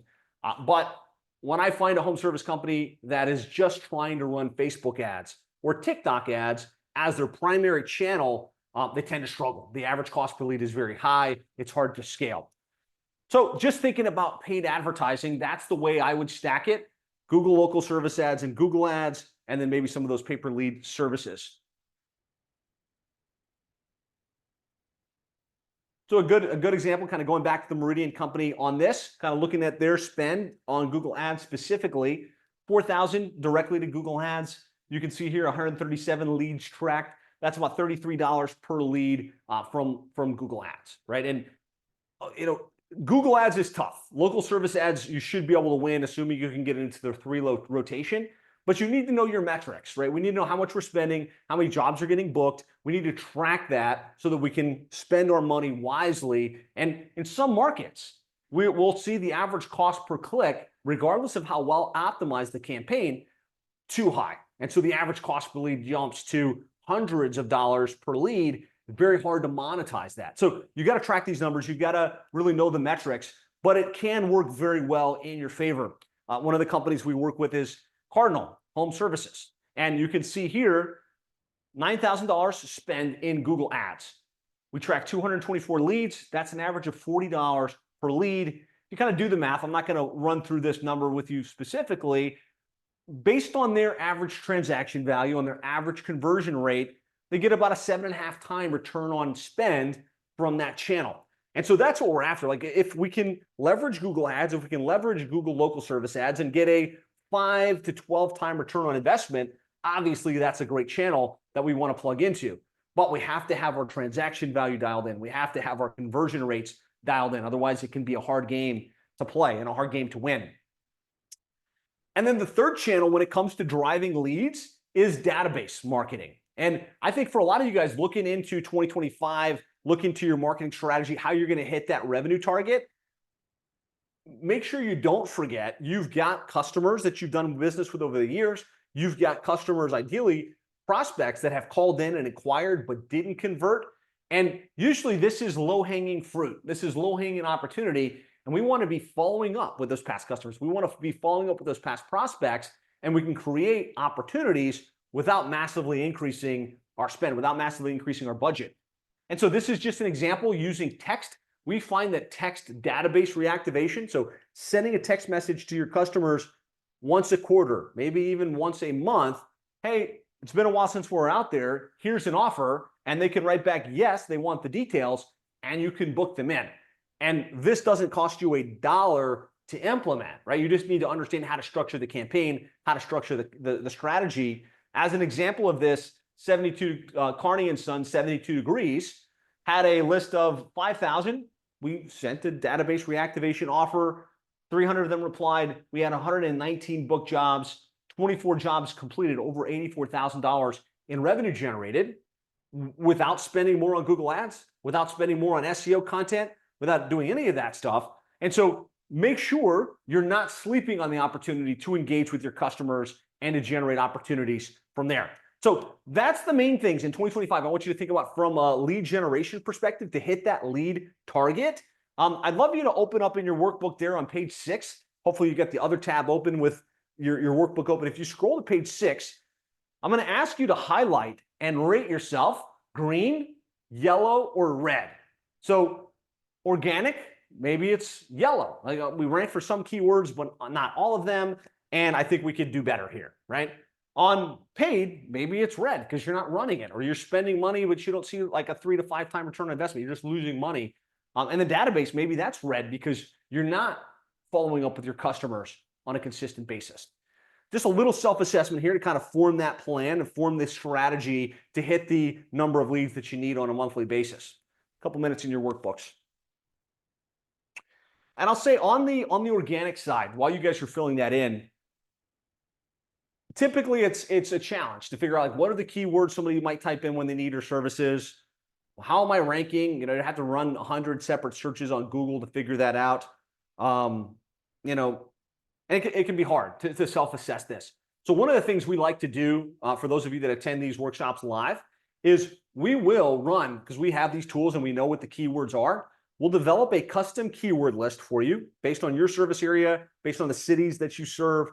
But when I find a home service company that is just trying to run Facebook ads or TikTok ads as their primary channel, they tend to struggle. The average cost per lead is very high. It's hard to scale. So just thinking about paid advertising, that's the way I would stack it. Google local service ads and Google ads, and then maybe some of those pay-per-lead services. So a good example, kind of going back to the Meridian company on this, kind of looking at their spend on Google ads specifically, 4,000 directly to Google ads. You can see here 137 leads tracked. That's about $33 per lead from Google ads, right? And Google ads is tough. Local service ads, you should be able to win, assuming you can get into the 3-low rotation. But you need to know your metrics, right? We need to know how much we're spending, how many jobs are getting booked. We need to track that so that we can spend our money wisely. And in some markets, we'll see the average cost per click, regardless of how well optimized the campaign, too high. And so the average cost per lead jumps to hundreds of dollars per lead. Very hard to monetize that. So you got to track these numbers. You got to really know the metrics, but it can work very well in your favor. One of the companies we work with is Cardinal Home Services. And you can see here, $9,000 to spend in Google ads. We track 224 leads. That's an average of $40 per lead. You kind of do the math. I'm not going to run through this number with you specifically. Based on their average transaction value, on their average conversion rate, they get about a 7.5 time return on spend from that channel. And so that's what we're after. Like if we can leverage Google ads, if we can leverage Google local service ads and get a 5 to 12 time return on investment, obviously that's a great channel that we want to plug into. But we have to have our transaction value dialed in. We have to have our conversion rates dialed in. Otherwise, it can be a hard game to play and a hard game to win. And then the third channel when it comes to driving leads is database marketing. And I think for a lot of you guys looking into 2025, look into your marketing strategy, how you're going to hit that revenue target, make sure you don't forget you've got customers that you've done business with over the years. You've got customers ideally prospects that have called in and inquired but didn't convert. And usually this is low-hanging fruit. This is low-hanging opportunity. And we want to be following up with those past customers. We want to be following up with those past prospects, and we can create opportunities without massively increasing our spend, without massively increasing our budget. And so this is just an example using text. We find that text database reactivation, so sending a text message to your customers once a quarter, maybe even once a month, hey, it's been a while since we're out there, here's an offer, and they can write back, yes, they want the details, and you can book them in. And this doesn't cost you $1 to implement, right? You just need to understand how to structure the campaign, how to structure the strategy. As an example of this, 72 Carney & Son, 72 Degrees, had a list of 5,000. We sent a database reactivation offer. 300 of them replied. We had 119 booked jobs, 24 jobs completed, over $84,000 in revenue generated without spending more on Google Ads, without spending more on SEO content, without doing any of that stuff. And so make sure you're not sleeping on the opportunity to engage with your customers and to generate opportunities from there. So that's the main things in 2025 I want you to think about from a lead generation perspective to hit that lead target. I'd love you to open up in your workbook there on page 6. Hopefully you get the other tab open with your workbook open. If you scroll to page 6, I'm going to ask you to highlight and rate yourself green, yellow, or red. So organic, maybe it's yellow. Like we rank for some keywords, but not all of them. And I think we could do better here, right? On paid, maybe it's red because you're not running it, or you're spending money, but you don't see like a 3 to 5 time return on investment. You're just losing money. And the database, maybe that's red because you're not following up with your customers on a consistent basis. Just a little self-assessment here to kind of form that plan and form this strategy to hit the number of leads that you need on a monthly basis. A couple minutes in your workbooks. And I'll say on the organic side, while you guys are filling that in, typically it's a challenge to figure out like what are the keywords somebody might type in when they need your services. How am I ranking? You have to run 100 separate searches on Google to figure that out. And it can be hard to self-assess this. So one of the things we like to do for those of you that attend these workshops live is we will run, because we have these tools and we know what the keywords are, we'll develop a custom keyword list for you based on your service area, based on the cities that you serve,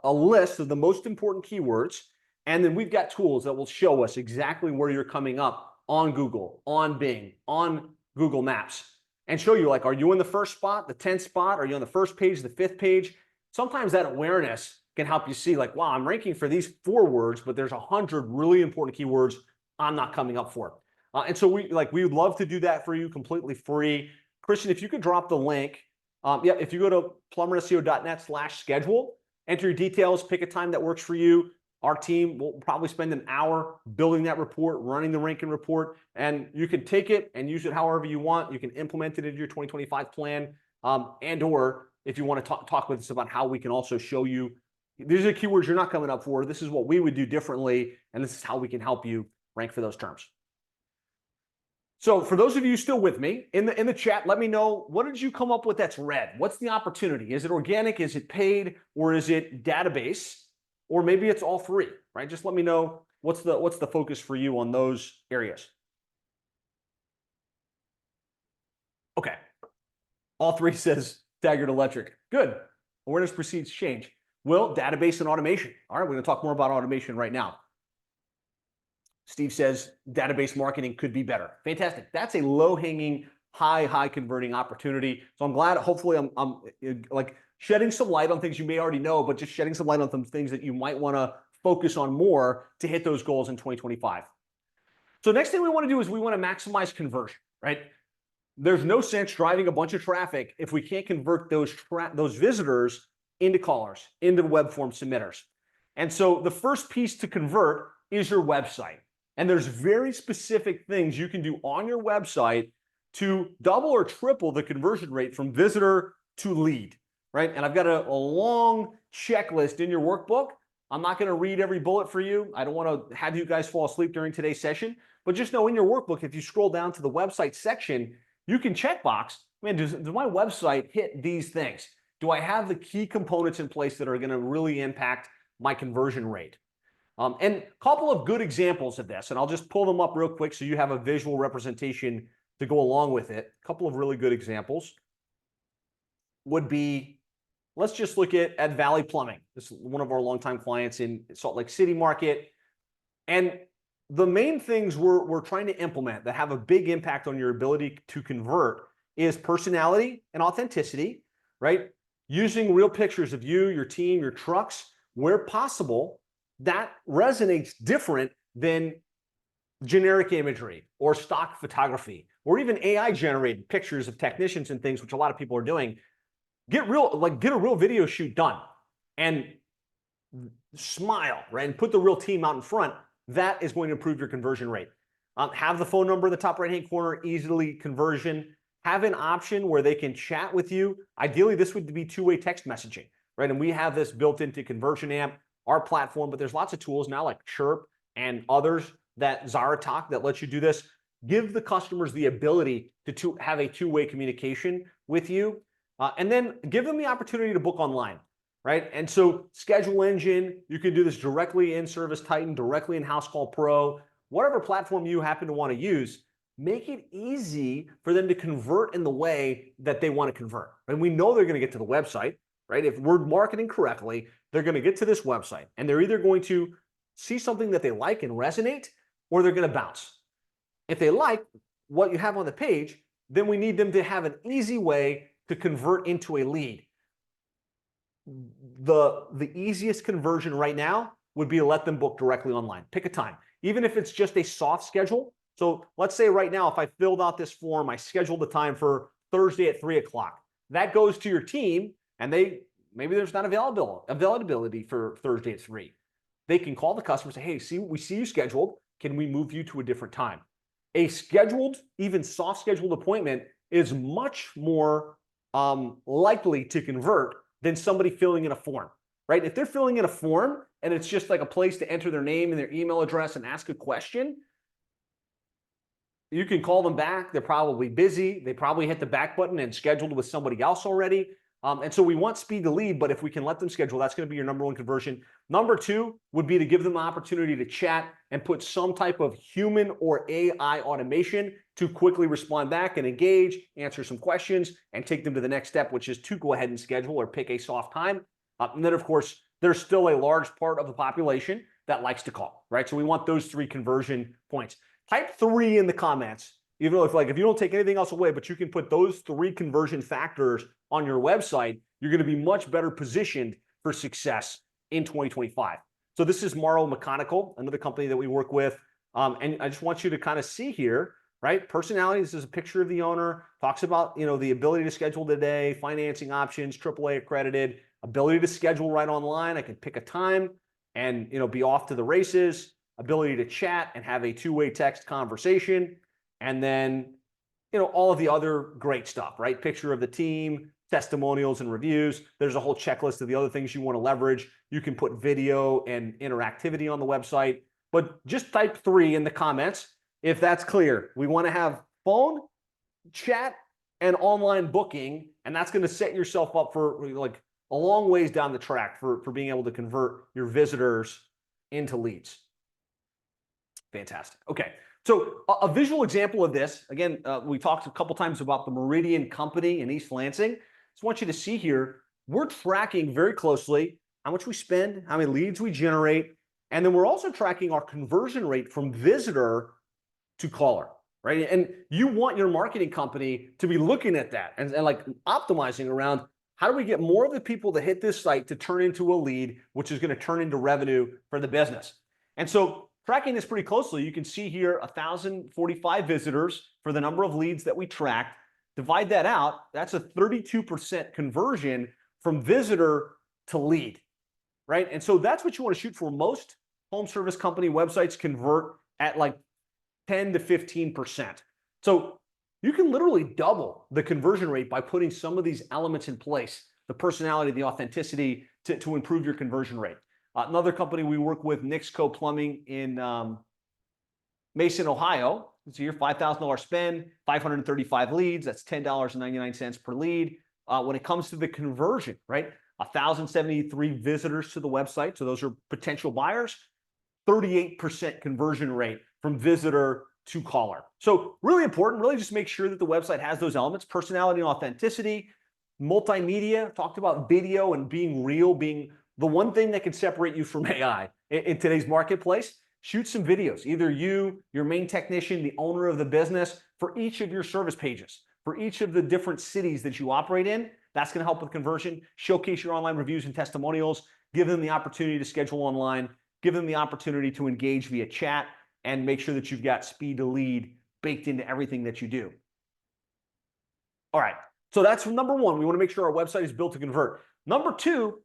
a list of the most important keywords. And then we've got tools that will show us exactly where you're coming up on Google, on Bing, on Google Maps, and show you like, are you in the first spot, the 10th spot? Are you on the first page, the 5th page? Sometimes that awareness can help you see like, wow, I'm ranking for these 4 words, but there's 100 really important keywords I'm not coming up for. And so we would love to do that for you completely free. Christian, if you could drop the link, if you go to plumberseo.net/schedule, enter your details, pick a time that works for you. Our team will probably spend an hour building that report, running the ranking report, and you can take it and use it however you want. You can implement it into your 2025 plan, and or if you want to talk with us about how we can also show you, these are keywords you're not coming up for, this is what we would do differently, and this is how we can help you rank for those terms. So for those of you still with me, in the chat, let me know, what did you come up with that's red? What's the opportunity? Is it organic? Is it paid? Or is it database? Or maybe it's all 3, right? Just let me know what's the focus for you on those areas. Okay. All 3 says Taggart Electric. Good. Awareness precedes change. Will, database and automation. All right, we're going to talk more about automation right now. Steve says database marketing could be better. Fantastic. That's a low-hanging, high converting opportunity. So I'm glad, hopefully I'm like shedding some light on things you may already know, but just shedding some light on some things that you might want to focus on more to hit those goals in 2025. So next thing we want to do is we want to maximize conversion, right? There's no sense driving a bunch of traffic if we can't convert those visitors into callers, into web form submitters. And so the first piece to convert is your website. And there's very specific things you can do on your website to double or triple the conversion rate from visitor to lead, right? And I've got a long checklist in your workbook. I'm not going to read every bullet for you. I don't want to have you guys fall asleep during today's session, but just know in your workbook, if you scroll down to the website section, you can checkbox, man, does my website hit these things? Do I have the key components in place that are going to really impact my conversion rate? And a couple of good examples of this, and I'll just pull them up real quick so you have a visual representation to go along with it. A couple of really good examples would be, let's just look at Valley Plumbing. This is one of our longtime clients in Salt Lake City market. And the main things we're trying to implement that have a big impact on your ability to convert is personality and authenticity, right? Using real pictures of you, your team, your trucks, where possible. That resonates different than generic imagery or stock photography or even AI generated pictures of technicians and things, which a lot of people are doing. Get a real video shoot done and smile, right? And put the real team out in front. That is going to improve your conversion rate. Have the phone number in the top right-hand corner, easily conversion. Have an option where they can chat with you. Ideally, this would be two-way text messaging, right? And we have this built into Conversion Amp, our platform, but there's lots of tools now like Chirp and others that ZaraTalk that lets you do this. Give the customers the ability to have a two-way communication with you, and then give them the opportunity to book online, right? And so Schedule Engine, you can do this directly in Service Titan, directly in House Call Pro, whatever platform you happen to want to use. Make it easy for them to convert in the way that they want to convert. And we know they're going to get to the website, right? If we're marketing correctly, they're going to get to this website and they're either going to see something that they like and resonate, or they're going to bounce. If they like what you have on the page, then we need them to have an easy way to convert into a lead. The easiest conversion right now would be to let them book directly online. Pick a time, even if it's just a soft schedule. So let's say right now, if I filled out this form, I scheduled the time for Thursday at 3 o'clock. That goes to your team, and maybe there's not availability for Thursday at 3. They can call the customer and say, hey, we see you scheduled. Can we move you to a different time? A scheduled, even soft scheduled appointment is much more likely to convert than somebody filling in a form, right? If they're filling in a form and it's just like a place to enter their name and their email address and ask a question, you can call them back. They're probably busy. They probably hit the back button and scheduled with somebody else already. And so we want speed to lead, but if we can let them schedule, that's going to be your number one conversion. Number two would be to give them an opportunity to chat and put some type of human or AI automation to quickly respond back and engage, answer some questions, and take them to the next step, which is to go ahead and schedule or pick a soft time. And then, of course, there's still a large part of the population that likes to call, right? So we want those 3 conversion points. Type 3 in the comments. Even though if you don't take anything else away, but you can put those 3 conversion factors on your website, you're going to be much better positioned for success in 2025. So this is Morrow Mechanical, another company that we work with. And I just want you to kind of see here, right? Personality, this is a picture of the owner, talks about, the ability to schedule today, financing options, AAA accredited, ability to schedule right online. I can pick a time and, be off to the races, ability to chat and have a two-way text conversation. And then, all of the other great stuff, right? Picture of the team, testimonials and reviews. There's a whole checklist of the other things you want to leverage. You can put video and interactivity on the website, but just type 3 in the comments if that's clear. We want to have phone, chat, and online booking, and that's going to set yourself up for like a long ways down the track for being able to convert your visitors into leads. Fantastic. Okay. So a visual example of this, again, we talked a couple times about the Meridian Company in East Lansing. Just want you to see here, we're tracking very closely how much we spend, how many leads we generate, and then we're also tracking our conversion rate from visitor to caller, right? And you want your marketing company to be looking at that and like optimizing around how do we get more of the people that hit this site to turn into a lead, which is going to turn into revenue for the business. And so tracking this pretty closely, you can see here 1,045 visitors for the number of leads that we tracked. Divide that out, that's a 32% conversion from visitor to lead, right? And so that's what you want to shoot for. Most home service company websites convert at like 10 to 15%. So you can literally double the conversion rate by putting some of these elements in place, the personality, the authenticity to improve your conversion rate. Another company we work with, Nixco Plumbing in Mason, Ohio. It's a year $5,000 spend, 535 leads. That's $10.99 per lead. When it comes to the conversion, right? 1,073 visitors to the website. So those are potential buyers. 38% conversion rate from visitor to caller. So really important, really just make sure that the website has those elements: personality and authenticity, multimedia, talked about video and being real, being the one thing that can separate you from AI in today's marketplace. Shoot some videos, either you, your main technician, the owner of the business, for each of your service pages, for each of the different cities that you operate in. That's going to help with conversion. Showcase your online reviews and testimonials. Give them the opportunity to schedule online. Give them the opportunity to engage via chat, and make sure that you've got speed to lead baked into everything that you do. All right, so that's number one. We want to make sure our website is built to convert. Number two,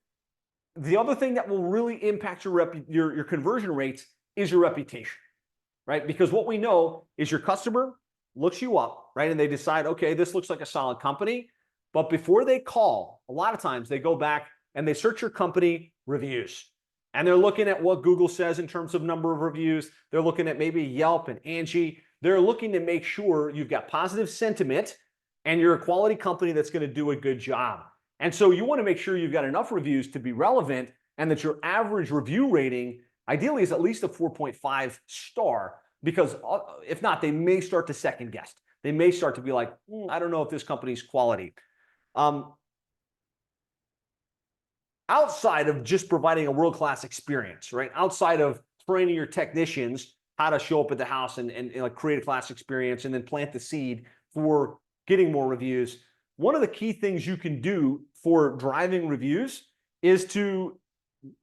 the other thing that will really impact your conversion rates is your reputation, right? Because what we know is your customer looks you up, right? And they decide, okay, this looks like a solid company. But before they call, a lot of times they go back and they search your company reviews. And they're looking at what Google says in terms of number of reviews. They're looking at maybe Yelp and Angie. They're looking to make sure you've got positive sentiment and you're a quality company that's going to do a good job. And so you want to make sure you've got enough reviews to be relevant, and that your average review rating ideally is at least a 4.5 star, because if not, they may start to second guess. They may start to be like, I don't know if this company's quality. Outside of just providing a world-class experience, right? Outside of training your technicians how to show up at the house and like create a class experience and then plant the seed for getting more reviews, one of the key things you can do for driving reviews is to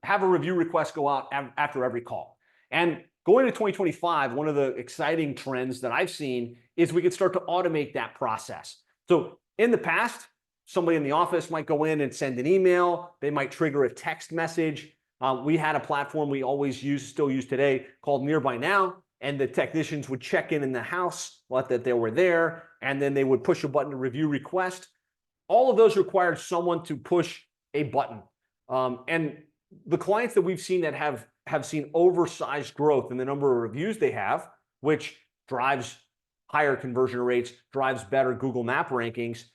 have a review request go out after every call. And going to 2025, one of the exciting trends that I've seen is we could start to automate that process. So in the past, somebody in the office might go in and send an email. They might trigger a text message. We had a platform we always use, still use today, called Nearby Now, and the technicians would check in the house, let that they were there, and then they would push a button to review request. All of those required someone to push a button. And the clients that we've seen that have seen oversized growth in the number of reviews they have, which drives higher conversion rates, drives better Google Map rankings,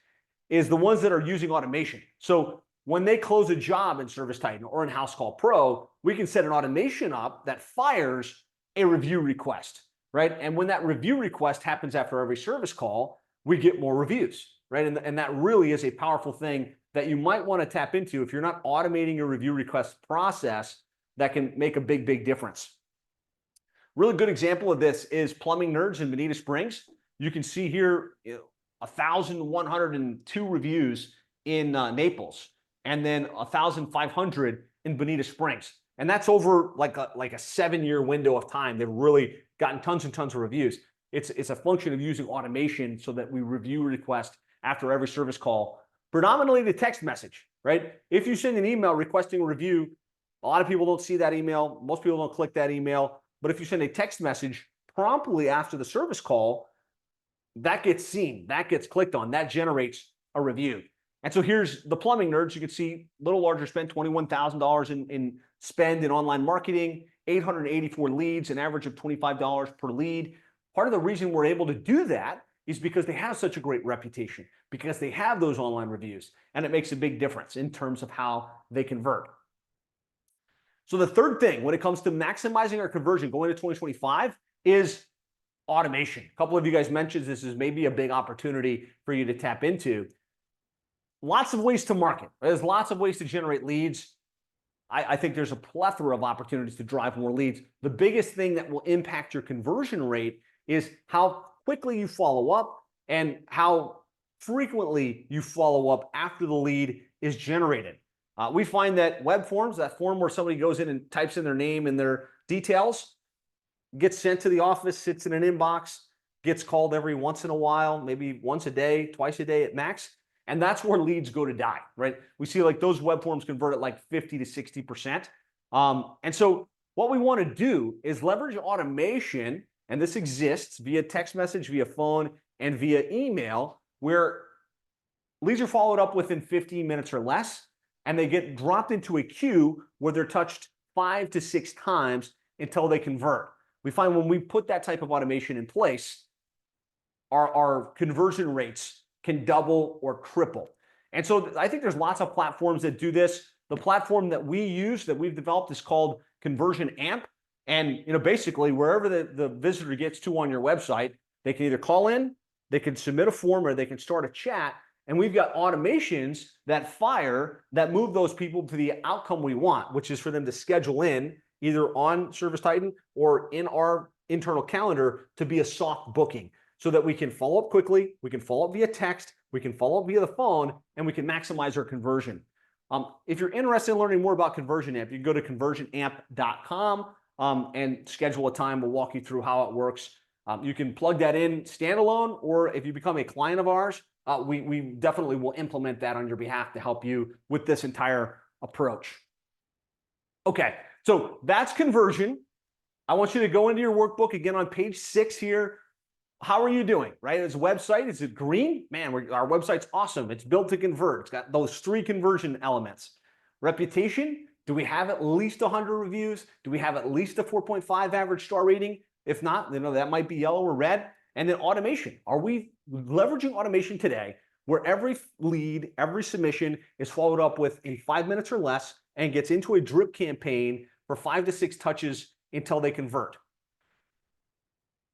is the ones that are using automation. So when they close a job in ServiceTitan or in House Call Pro, we can set an automation up that fires a review request, right? And when that review request happens after every service call, we get more reviews, right? And that really is a powerful thing that you might want to tap into if you're not automating your review request process. That can make a big, big difference. Really good example of this is Plumbing Nerds in Bonita Springs. You can see here 1,102 reviews in Naples, and then 1,500 in Bonita Springs. And that's over like a 7-year window of time. They've really gotten tons and tons of reviews. It's a function of using automation so that we review request after every service call, predominantly the text message, right? If you send an email requesting a review, a lot of people don't see that email. Most people don't click that email. But if you send a text message promptly after the service call, that gets seen, that gets clicked on, that generates a review. And so here's the Plumbing Nerds. You can see a little larger spend, $21,000 in spend in online marketing, 884 leads, an average of $25 per lead. Part of the reason we're able to do that is because they have such a great reputation, because they have those online reviews, and it makes a big difference in terms of how they convert. So the third thing when it comes to maximizing our conversion going to 2025 is automation. A couple of you guys mentioned this is maybe a big opportunity for you to tap into. Lots of ways to market. There's lots of ways to generate leads. I think there's a plethora of opportunities to drive more leads. The biggest thing that will impact your conversion rate is how quickly you follow up and how frequently you follow up after the lead is generated. We find that web forms, that form where somebody goes in and types in their name and their details, gets sent to the office, sits in an inbox, gets called every once in a while, maybe once a day, twice a day at max. And that's where leads go to die, right? We see like those web forms convert at like 50 to 60%. And so what we want to do is leverage automation, and this exists via text message, via phone, and via email, where leads are followed up within 15 minutes or less, and they get dropped into a queue where they're touched 5 to 6 times until they convert. We find when we put that type of automation in place, our conversion rates can double or triple. And so I think there's lots of platforms that do this. The platform that we use, that we've developed, is called Conversion Amp. And basically wherever the visitor gets to on your website, they can either call in, they can submit a form, or they can start a chat. And we've got automations that move those people to the outcome we want, which is for them to schedule in either on ServiceTitan or in our internal calendar to be a soft booking, so that we can follow up quickly, we can follow up via text, we can follow up via the phone, and we can maximize our conversion. If you're interested in learning more about Conversion Amp, you can go to conversionamp.com and schedule a time. We'll walk you through how it works. You can plug that in standalone, or if you become a client of ours, we definitely will implement that on your behalf to help you with this entire approach. Okay, so that's conversion. I want you to go into your workbook again on page 6 here. How are you doing, right? It's a website. Is it green? Man, our website's awesome. It's built to convert. It's got those 3 conversion elements. Reputation, do we have at least 100 reviews? Do we have at least a 4.5 average star rating? If not, that might be yellow or red. And then automation. Are we leveraging automation today where every lead, every submission is followed up with in 5 minutes or less and gets into a drip campaign for 5 to 6 touches until they convert?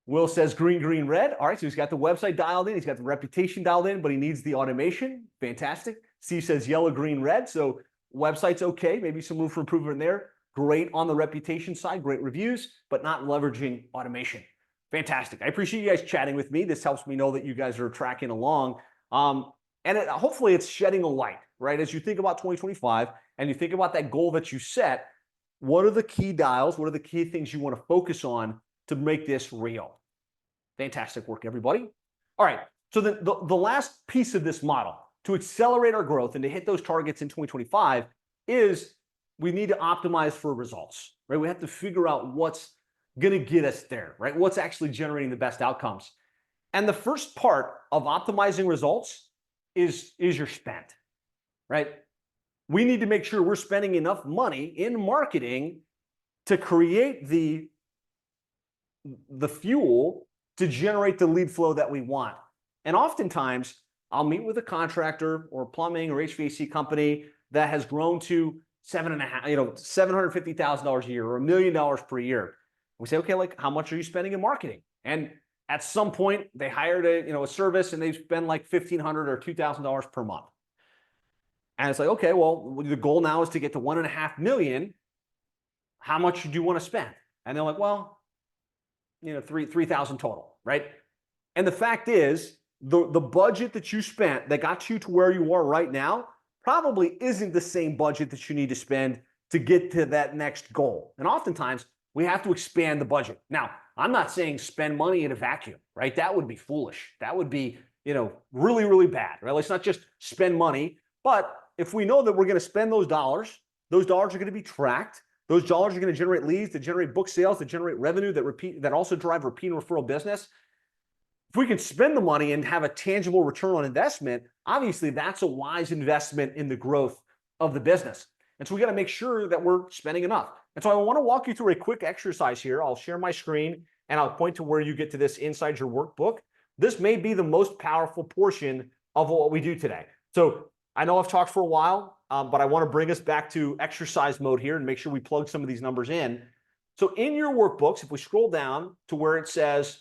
Will says green, green, red. All right, so he's got the website dialed in. He's got the reputation dialed in, but he needs the automation. Fantastic. Steve says yellow, green, red. So website's okay. Maybe some room for improvement there. Great on the reputation side. Great reviews, but not leveraging automation. Fantastic. I appreciate you guys chatting with me. This helps me know that you guys are tracking along. Hopefully it's shedding a light, right? As you think about 2025 and you think about that goal that you set, what are the key dials? What are the key things you want to focus on to make this real? Fantastic work, everybody. All right, so the last piece of this model to accelerate our growth and to hit those targets in 2025 is we need to optimize for results, right? We have to figure out what's going to get us there, right? What's actually generating the best outcomes. And the first part of optimizing results is your spend, right? We need to make sure we're spending enough money in marketing to create the fuel to generate the lead flow that we want. And oftentimes, I'll meet with a contractor or plumbing or HVAC company that has grown to $750,000 a year or $1 million per year. We say, okay, like how much are you spending in marketing? And at some point, they hired a service and they spend like $1,500 or $2,000 per month. And it's like, okay, well, the goal now is to get to $1.5 million. How much do you want to spend? And they're like, well, 3,000 total, right? And the fact is, the budget that you spent that got you to where you are right now probably isn't the same budget that you need to spend to get to that next goal. And oftentimes, we have to expand the budget. Now, I'm not saying spend money in a vacuum, right? That would be foolish. That would be, really, really bad, right? Let's not just spend money, but if we know that we're going to spend those dollars are going to be tracked. Those dollars are going to generate leads, that generate book sales, that generate revenue, that also drive repeat and referral business. If we can spend the money and have a tangible return on investment, obviously that's a wise investment in the growth of the business. And so we got to make sure that we're spending enough. And so I want to walk you through a quick exercise here. I'll share my screen and I'll point to where you get to this inside your workbook. This may be the most powerful portion of what we do today. So I know I've talked for a while, but I want to bring us back to exercise mode here and make sure we plug some of these numbers in. So in your workbooks, if we scroll down to where it says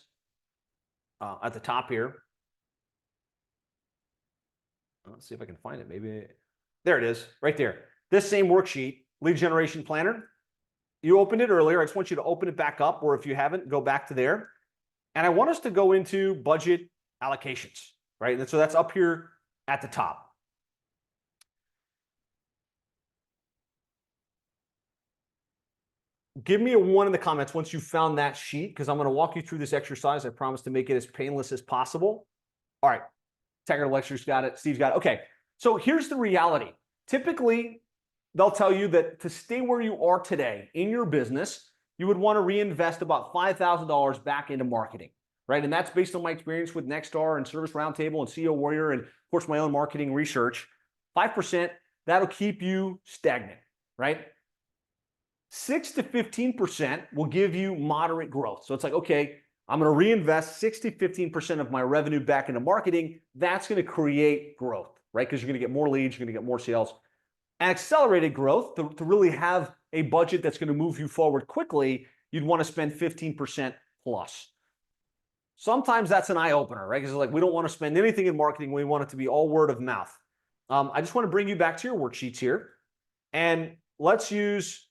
at the top here, let's see if I can find it. Maybe there it is, right there. This same worksheet, lead generation planner. You opened it earlier. I just want you to open it back up, or if you haven't, go back to there. And I want us to go into budget allocations, right? And so that's up here at the top. Give me a 1 in the comments once you found that sheet, because I'm going to walk you through this exercise. I promise to make it as painless as possible. All right. Technical lecture's got it. Steve's got it. Okay. So here's the reality. Typically, they'll tell you that to stay where you are today in your business, you would want to reinvest about $5,000 back into marketing, right? And that's based on my experience with Nexstar and Service Roundtable and CEO Warrior and, of course, my own marketing research. 5%, that'll keep you stagnant, right? 6 to 15% will give you moderate growth. So it's like, okay, I'm going to reinvest 6 to 15% of my revenue back into marketing. That's going to create growth, right? Because you're going to get more leads, you're going to get more sales. And accelerated growth, to really have a budget that's going to move you forward quickly, you'd want to spend 15% plus. Sometimes that's an eye opener, right? Because like we don't want to spend anything in marketing. We want it to be all word of mouth. I just want to bring you back to your worksheets here. And let's use,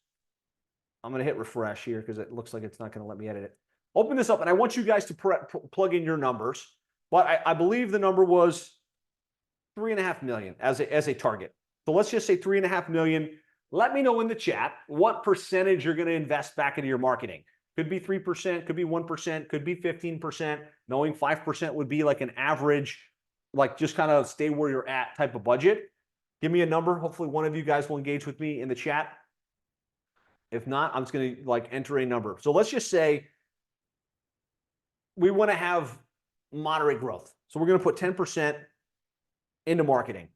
I'm going to hit refresh here because it looks like it's not going to let me edit it. Open this up, and I want you guys to plug in your numbers. But I believe the number was 3.5 million as a target. So let's just say 3.5 million. Let me know in the chat what percentage you're going to invest back into your marketing. Could be 3%, could be 1%, could be 15%. Knowing 5% would be like an average, like just kind of stay where you're at type of budget. Give me a number. Hopefully one of you guys will engage with me in the chat. If not, I'm just going to like enter a number. So let's just say we want to have moderate growth. So we're going to put 10% into marketing.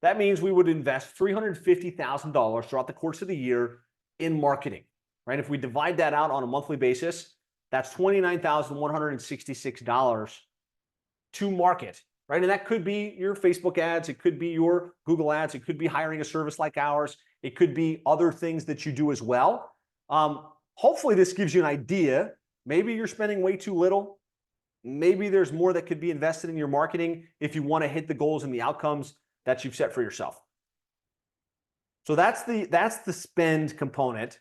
That means we would invest $350,000 throughout the course of the year in marketing. Right? If we divide that out on a monthly basis, that's $29,166 to market, right? And that could be your Facebook ads, it could be your Google ads, it could be hiring a service like ours, it could be other things that you do as well. Hopefully this gives you an idea. Maybe you're spending way too little. Maybe there's more that could be invested in your marketing if you want to hit the goals and the outcomes that you've set for yourself. So that's the spend component.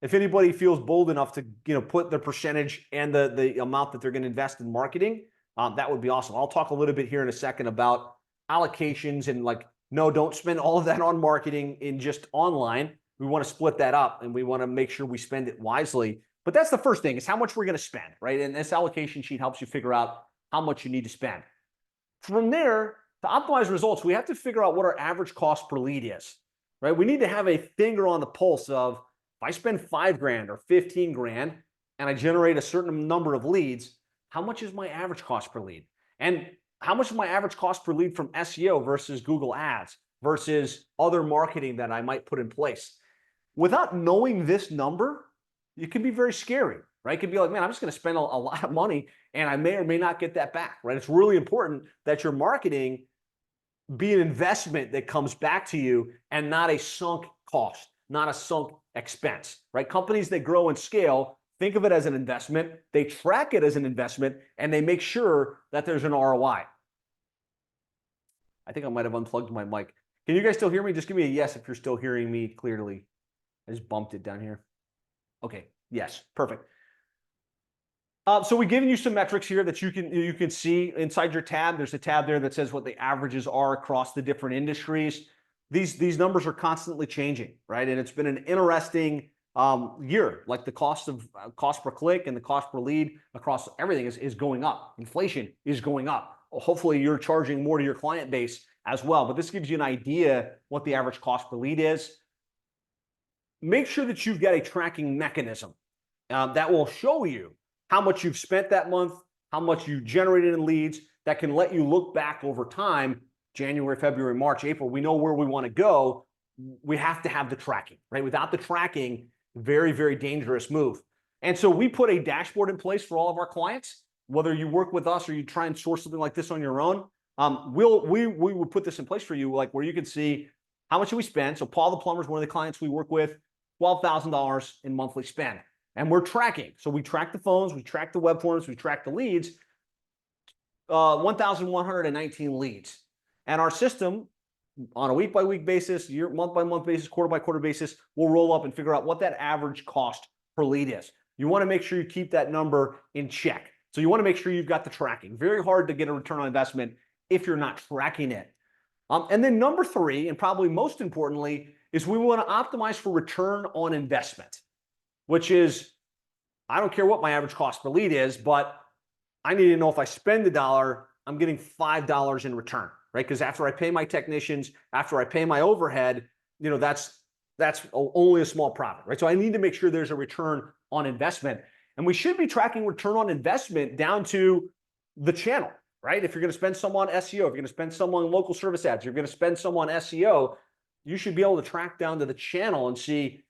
If anybody feels bold enough to put their percentage and the amount that they're going to invest in marketing, that would be awesome. I'll talk a little bit here in a second about allocations and like, no, don't spend all of that on marketing in just online. We want to split that up and we want to make sure we spend it wisely. But that's the first thing is how much we're going to spend, right? And this allocation sheet helps you figure out how much you need to spend. From there, to optimize results, we have to figure out what our average cost per lead is, right? We need to have a finger on the pulse of, if I spend $5,000 or 15 grand and I generate a certain number of leads, how much is my average cost per lead? And how much is my average cost per lead from SEO versus Google Ads versus other marketing that I might put in place? Without knowing this number, it can be very scary, right? It could be like, man, I'm just going to spend a lot of money and I may or may not get that back, right? It's really important that your marketing be an investment that comes back to you and not a sunk cost, not a sunk expense, right? Companies that grow and scale, think of it as an investment. They track it as an investment and they make sure that there's an ROI. I think I might have unplugged my mic. Can you guys still hear me? Just give me a yes if you're still hearing me clearly. I just bumped it down here. Okay, yes, perfect. So we've given you some metrics here that you can see inside your tab. There's a tab there that says what the averages are across the different industries. These numbers are constantly changing, right? And it's been an interesting year. Like the cost per click and the cost per lead across everything is going up. Inflation is going up. Hopefully you're charging more to your client base as well. But this gives you an idea what the average cost per lead is. Make sure that you've got a tracking mechanism that will show you how much you've spent that month, how much you generated in leads, that can let you look back over time, January, February, March, April. We know where we want to go. We have to have the tracking, right? Without the tracking, very, very dangerous move. And so we put a dashboard in place for all of our clients, whether you work with us or you try and source something like this on your own. We will put this in place for you, like where you can see how much we spend. So Paul the plumber is one of the clients we work with, $12,000 in monthly spend. And we're tracking. So we track the phones, we track the web forms, we track the leads, 1,119 leads. And our system on a week-by-week basis, month-by-month basis, quarter-by-quarter basis, will roll up and figure out what that average cost per lead is. You want to make sure you keep that number in check. So you want to make sure you've got the tracking. Very hard to get a return on investment if you're not tracking it. And then number 3, and probably most importantly, is we want to optimize for return on investment, which is, I don't care what my average cost per lead is, but I need to know if I spend $1, I'm getting $5 in return, right? Because after I pay my technicians, after I pay my overhead, that's only a small profit, right? So I need to make sure there's a return on investment. And we should be tracking return on investment down to the channel, right? If you're going to spend some on SEO, if you're going to spend some on local service ads, you're going to spend some on SEO, you should be able to track down to the channel and see,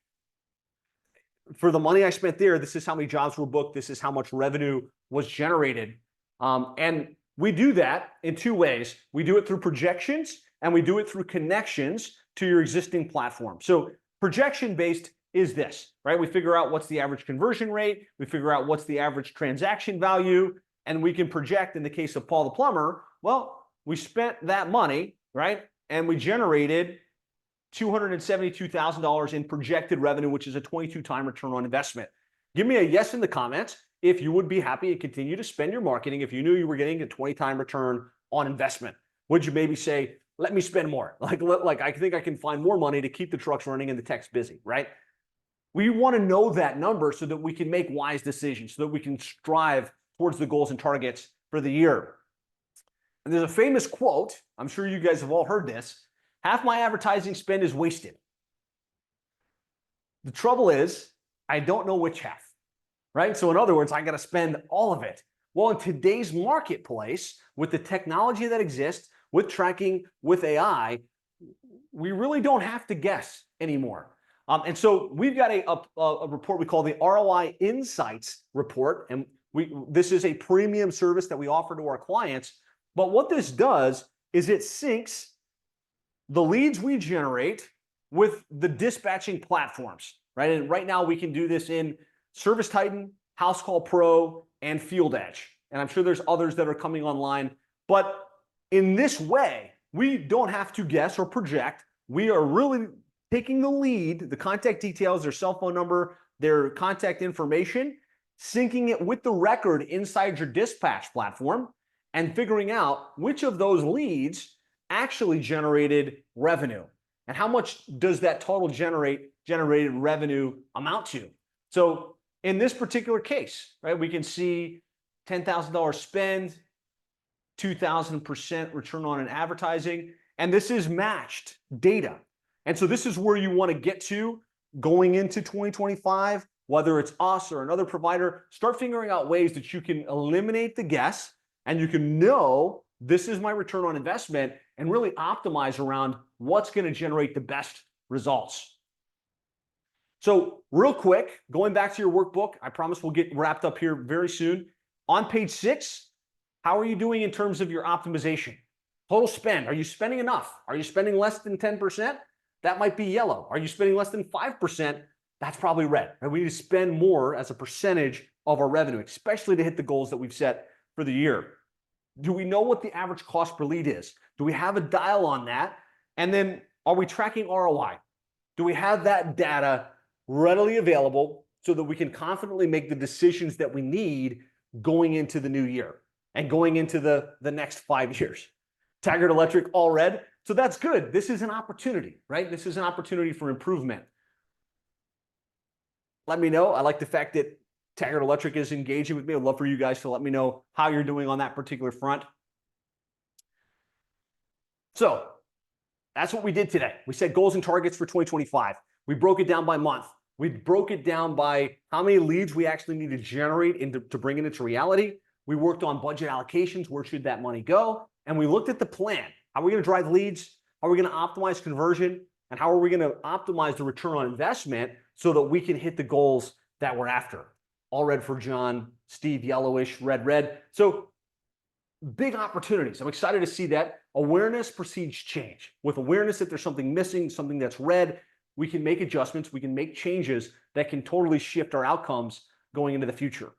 for the money I spent there, this is how many jobs were booked, this is how much revenue was generated. And we do that in 2 ways. We do it through projections and we do it through connections to your existing platform. So projection-based is this, right? We figure out what's the average conversion rate, we figure out what's the average transaction value, and we can project in the case of Paul the plumber, well, we spent that money, right? And we generated $272,000 in projected revenue, which is a 22-time return on investment. Give me a yes in the comments if you would be happy to continue to spend your marketing if you knew you were getting a 20-time return on investment. Would you maybe say, let me spend more? Like I think I can find more money to keep the trucks running and the techs busy, right? We want to know that number so that we can make wise decisions, so that we can strive towards the goals and targets for the year. And there's a famous quote, I'm sure you guys have all heard this, half my advertising spend is wasted. The trouble is, I don't know which half, right? So in other words, I got to spend all of it. Well, in today's marketplace, with the technology that exists, with tracking, with AI, we really don't have to guess anymore. And so we've got a report we call the ROI Insights report, and this is a premium service that we offer to our clients. But what this does is it syncs the leads we generate with the dispatching platforms, right? And right now we can do this in Service Titan, House Call Pro, and Field Edge. And I'm sure there's others that are coming online. But in this way, we don't have to guess or project. We are really taking the lead, the contact details, their cell phone number, their contact information, syncing it with the record inside your dispatch platform, and figuring out which of those leads actually generated revenue and how much does that total generated revenue amount to. So in this particular case, right, we can see $10,000 spend, 2,000% return on an advertising, and this is matched data. And so this is where you want to get to going into 2025, whether it's us or another provider. Start figuring out ways that you can eliminate the guess and you can know this is my return on investment and really optimize around what's going to generate the best results. So real quick, going back to your workbook, I promise we'll get wrapped up here very soon. On page 6, how are you doing in terms of your optimization? Total spend, are you spending enough? Are you spending less than 10%? That might be yellow. Are you spending less than 5%? That's probably red. And we need to spend more as a percentage of our revenue, especially to hit the goals that we've set for the year. Do we know what the average cost per lead is? Do we have a dial on that? And then are we tracking ROI? Do we have that data readily available so that we can confidently make the decisions that we need going into the new year and going into the next 5 years? Taggart Electric, all red. So that's good. This is an opportunity, right? This is an opportunity for improvement. Let me know. I like the fact that Taggart Electric is engaging with me. I'd love for you guys to let me know how you're doing on that particular front. So that's what we did today. We set goals and targets for 2025. We broke it down by month. We broke it down by how many leads we actually need to generate to bring it into reality. We worked on budget allocations. Where should that money go? And we looked at the plan. How are we going to drive leads? How are we going to optimize conversion? And how are we going to optimize the return on investment so that we can hit the goals that we're after? All red for John, Steve, yellowish, red. So big opportunities. I'm excited to see that. Awareness precedes change. With awareness that there's something missing, something that's red, we can make adjustments, we can make changes that can totally shift our outcomes going into the future.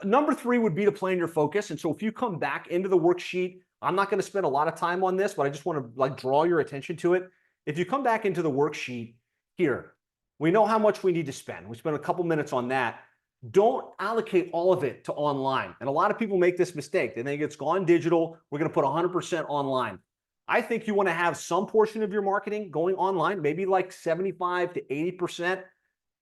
Number 3 would be to plan your focus. And so if you come back into the worksheet, I'm not going to spend a lot of time on this, but I just want to draw your attention to it. If you come back into the worksheet here, we know how much we need to spend. We spent a couple minutes on that. Don't allocate all of it to online. And a lot of people make this mistake. They think it's gone digital. We're going to put 100% online. I think you want to have some portion of your marketing going online, maybe like 75 to 80%.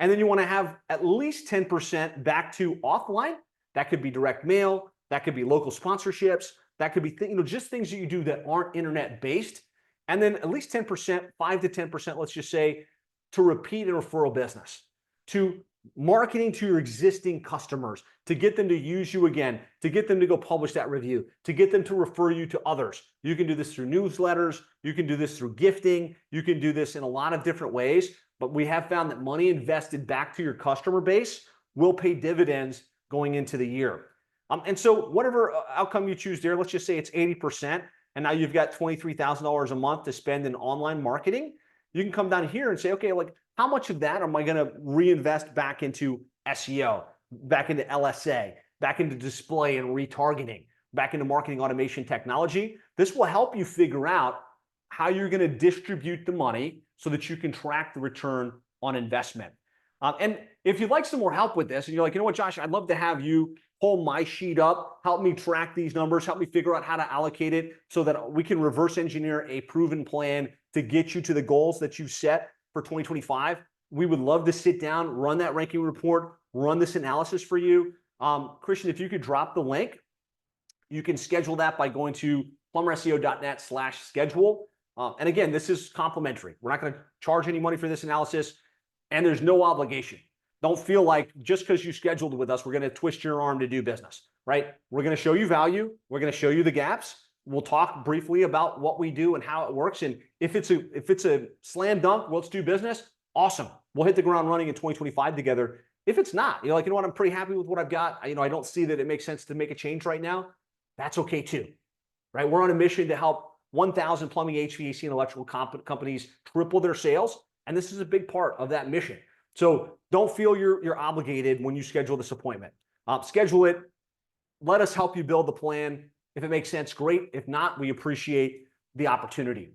And then you want to have at least 10% back to offline. That could be direct mail. That could be local sponsorships. That could be just things that you do that aren't internet based. And then at least 10%, 5 to 10%, let's just say, to repeat and referral business, to marketing to your existing customers, to get them to use you again, to get them to go publish that review, to get them to refer you to others. You can do this through newsletters. You can do this through gifting. You can do this in a lot of different ways. But we have found that money invested back to your customer base will pay dividends going into the year. And so whatever outcome you choose there, let's just say it's 80%, and now you've got $23,000 a month to spend in online marketing. you can come down here and say, okay, like how much of that am I going to reinvest back into SEO, back into LSA, back into display and retargeting, back into marketing automation technology? This will help you figure out how you're going to distribute the money so that you can track the return on investment. And if you'd like some more help with this, and you're like, you know what, Josh, I'd love to have you pull my sheet up, help me track these numbers, help me figure out how to allocate it so that we can reverse engineer a proven plan to get you to the goals that you set for 2025. We would love to sit down, run that ranking report, run this analysis for you. Christian, if you could drop the link, you can schedule that by going to plumberseo.net/schedule. And again, this is complimentary. We're not going to charge any money for this analysis, and there's no obligation. Don't feel like just because you scheduled with us, we're going to twist your arm to do business, right? We're going to show you value. We're going to show you the gaps. We'll talk briefly about what we do and how it works. And if it's a slam dunk, let's do business. Awesome. We'll hit the ground running in 2025 together. If it's not, you're like, you know what, I'm pretty happy with what I've got. I don't see that it makes sense to make a change right now. That's okay too, right? We're on a mission to help 1,000 plumbing, HVAC, and electrical companies triple their sales. And this is a big part of that mission. So don't feel you're obligated when you schedule this appointment. Schedule it. Let us help you build the plan. If it makes sense, great. If not, we appreciate the opportunity.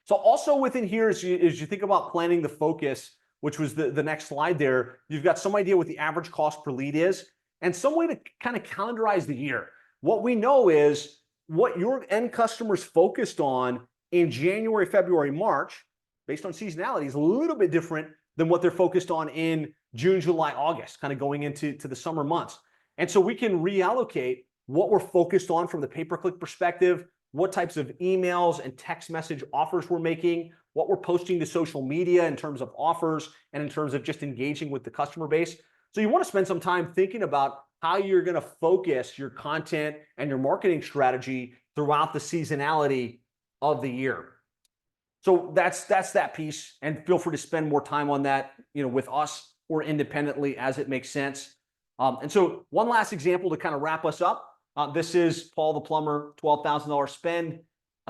So also within here, as you think about planning the focus, which was the next slide there, you've got some idea what the average cost per lead is and some way to kind of calendarize the year. What we know is what your end customers focused on in January, February, March, based on seasonality, is a little bit different than what they're focused on in June, July, August, kind of going into the summer months. And so we can reallocate what we're focused on from the pay-per-click perspective, what types of emails and text message offers we're making, what we're posting to social media in terms of offers and in terms of just engaging with the customer base. So you want to spend some time thinking about how you're going to focus your content and your marketing strategy throughout the seasonality of the year. So that's that piece, and feel free to spend more time on that, with us or independently as it makes sense. And so one last example to kind of wrap us up. This is Paul the plumber, $12,000 spend,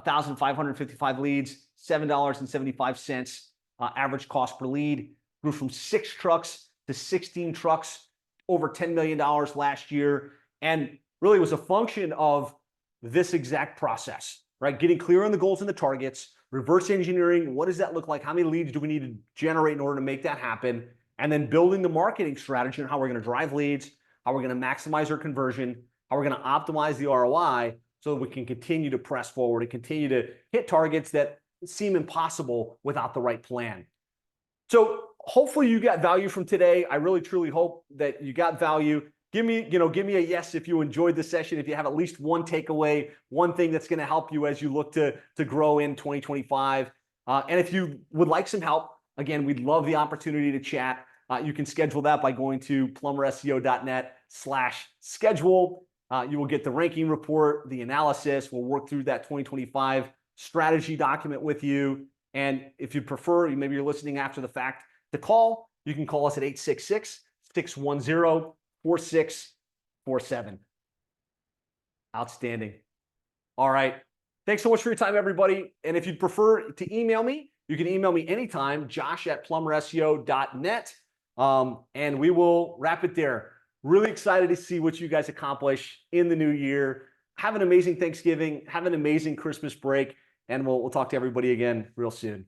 1,555 leads, $7.75 average cost per lead. Grew from 6 trucks to 16 trucks, over $10 million last year, and really was a function of this exact process, right? Getting clear on the goals and the targets, reverse engineering, what does that look like? How many leads do we need to generate in order to make that happen? And then building the marketing strategy on how we're going to drive leads, how we're going to maximize our conversion, how we're going to optimize the ROI so that we can continue to press forward and continue to hit targets that seem impossible without the right plan. So hopefully you got value from today. I really, truly hope that you got value. Give me a yes if you enjoyed the session, if you have at least one takeaway, one thing that's going to help you as you look to grow in 2025. And if you would like some help, again, we'd love the opportunity to chat. You can schedule that by going to plumberseo.net/schedule. You will get the ranking report, the analysis. We'll work through that 2025 strategy document with you. And if you prefer, maybe you're listening after the fact, to call, you can call us at 866-610-4647. Outstanding. All right. Thanks so much for your time, everybody. And if you'd prefer to email me, you can email me anytime, josh@plumberseo.net. And we will wrap it there. Really excited to see what you guys accomplish in the new year. Have an amazing Thanksgiving. Have an amazing Christmas break. And we'll talk to everybody again real soon.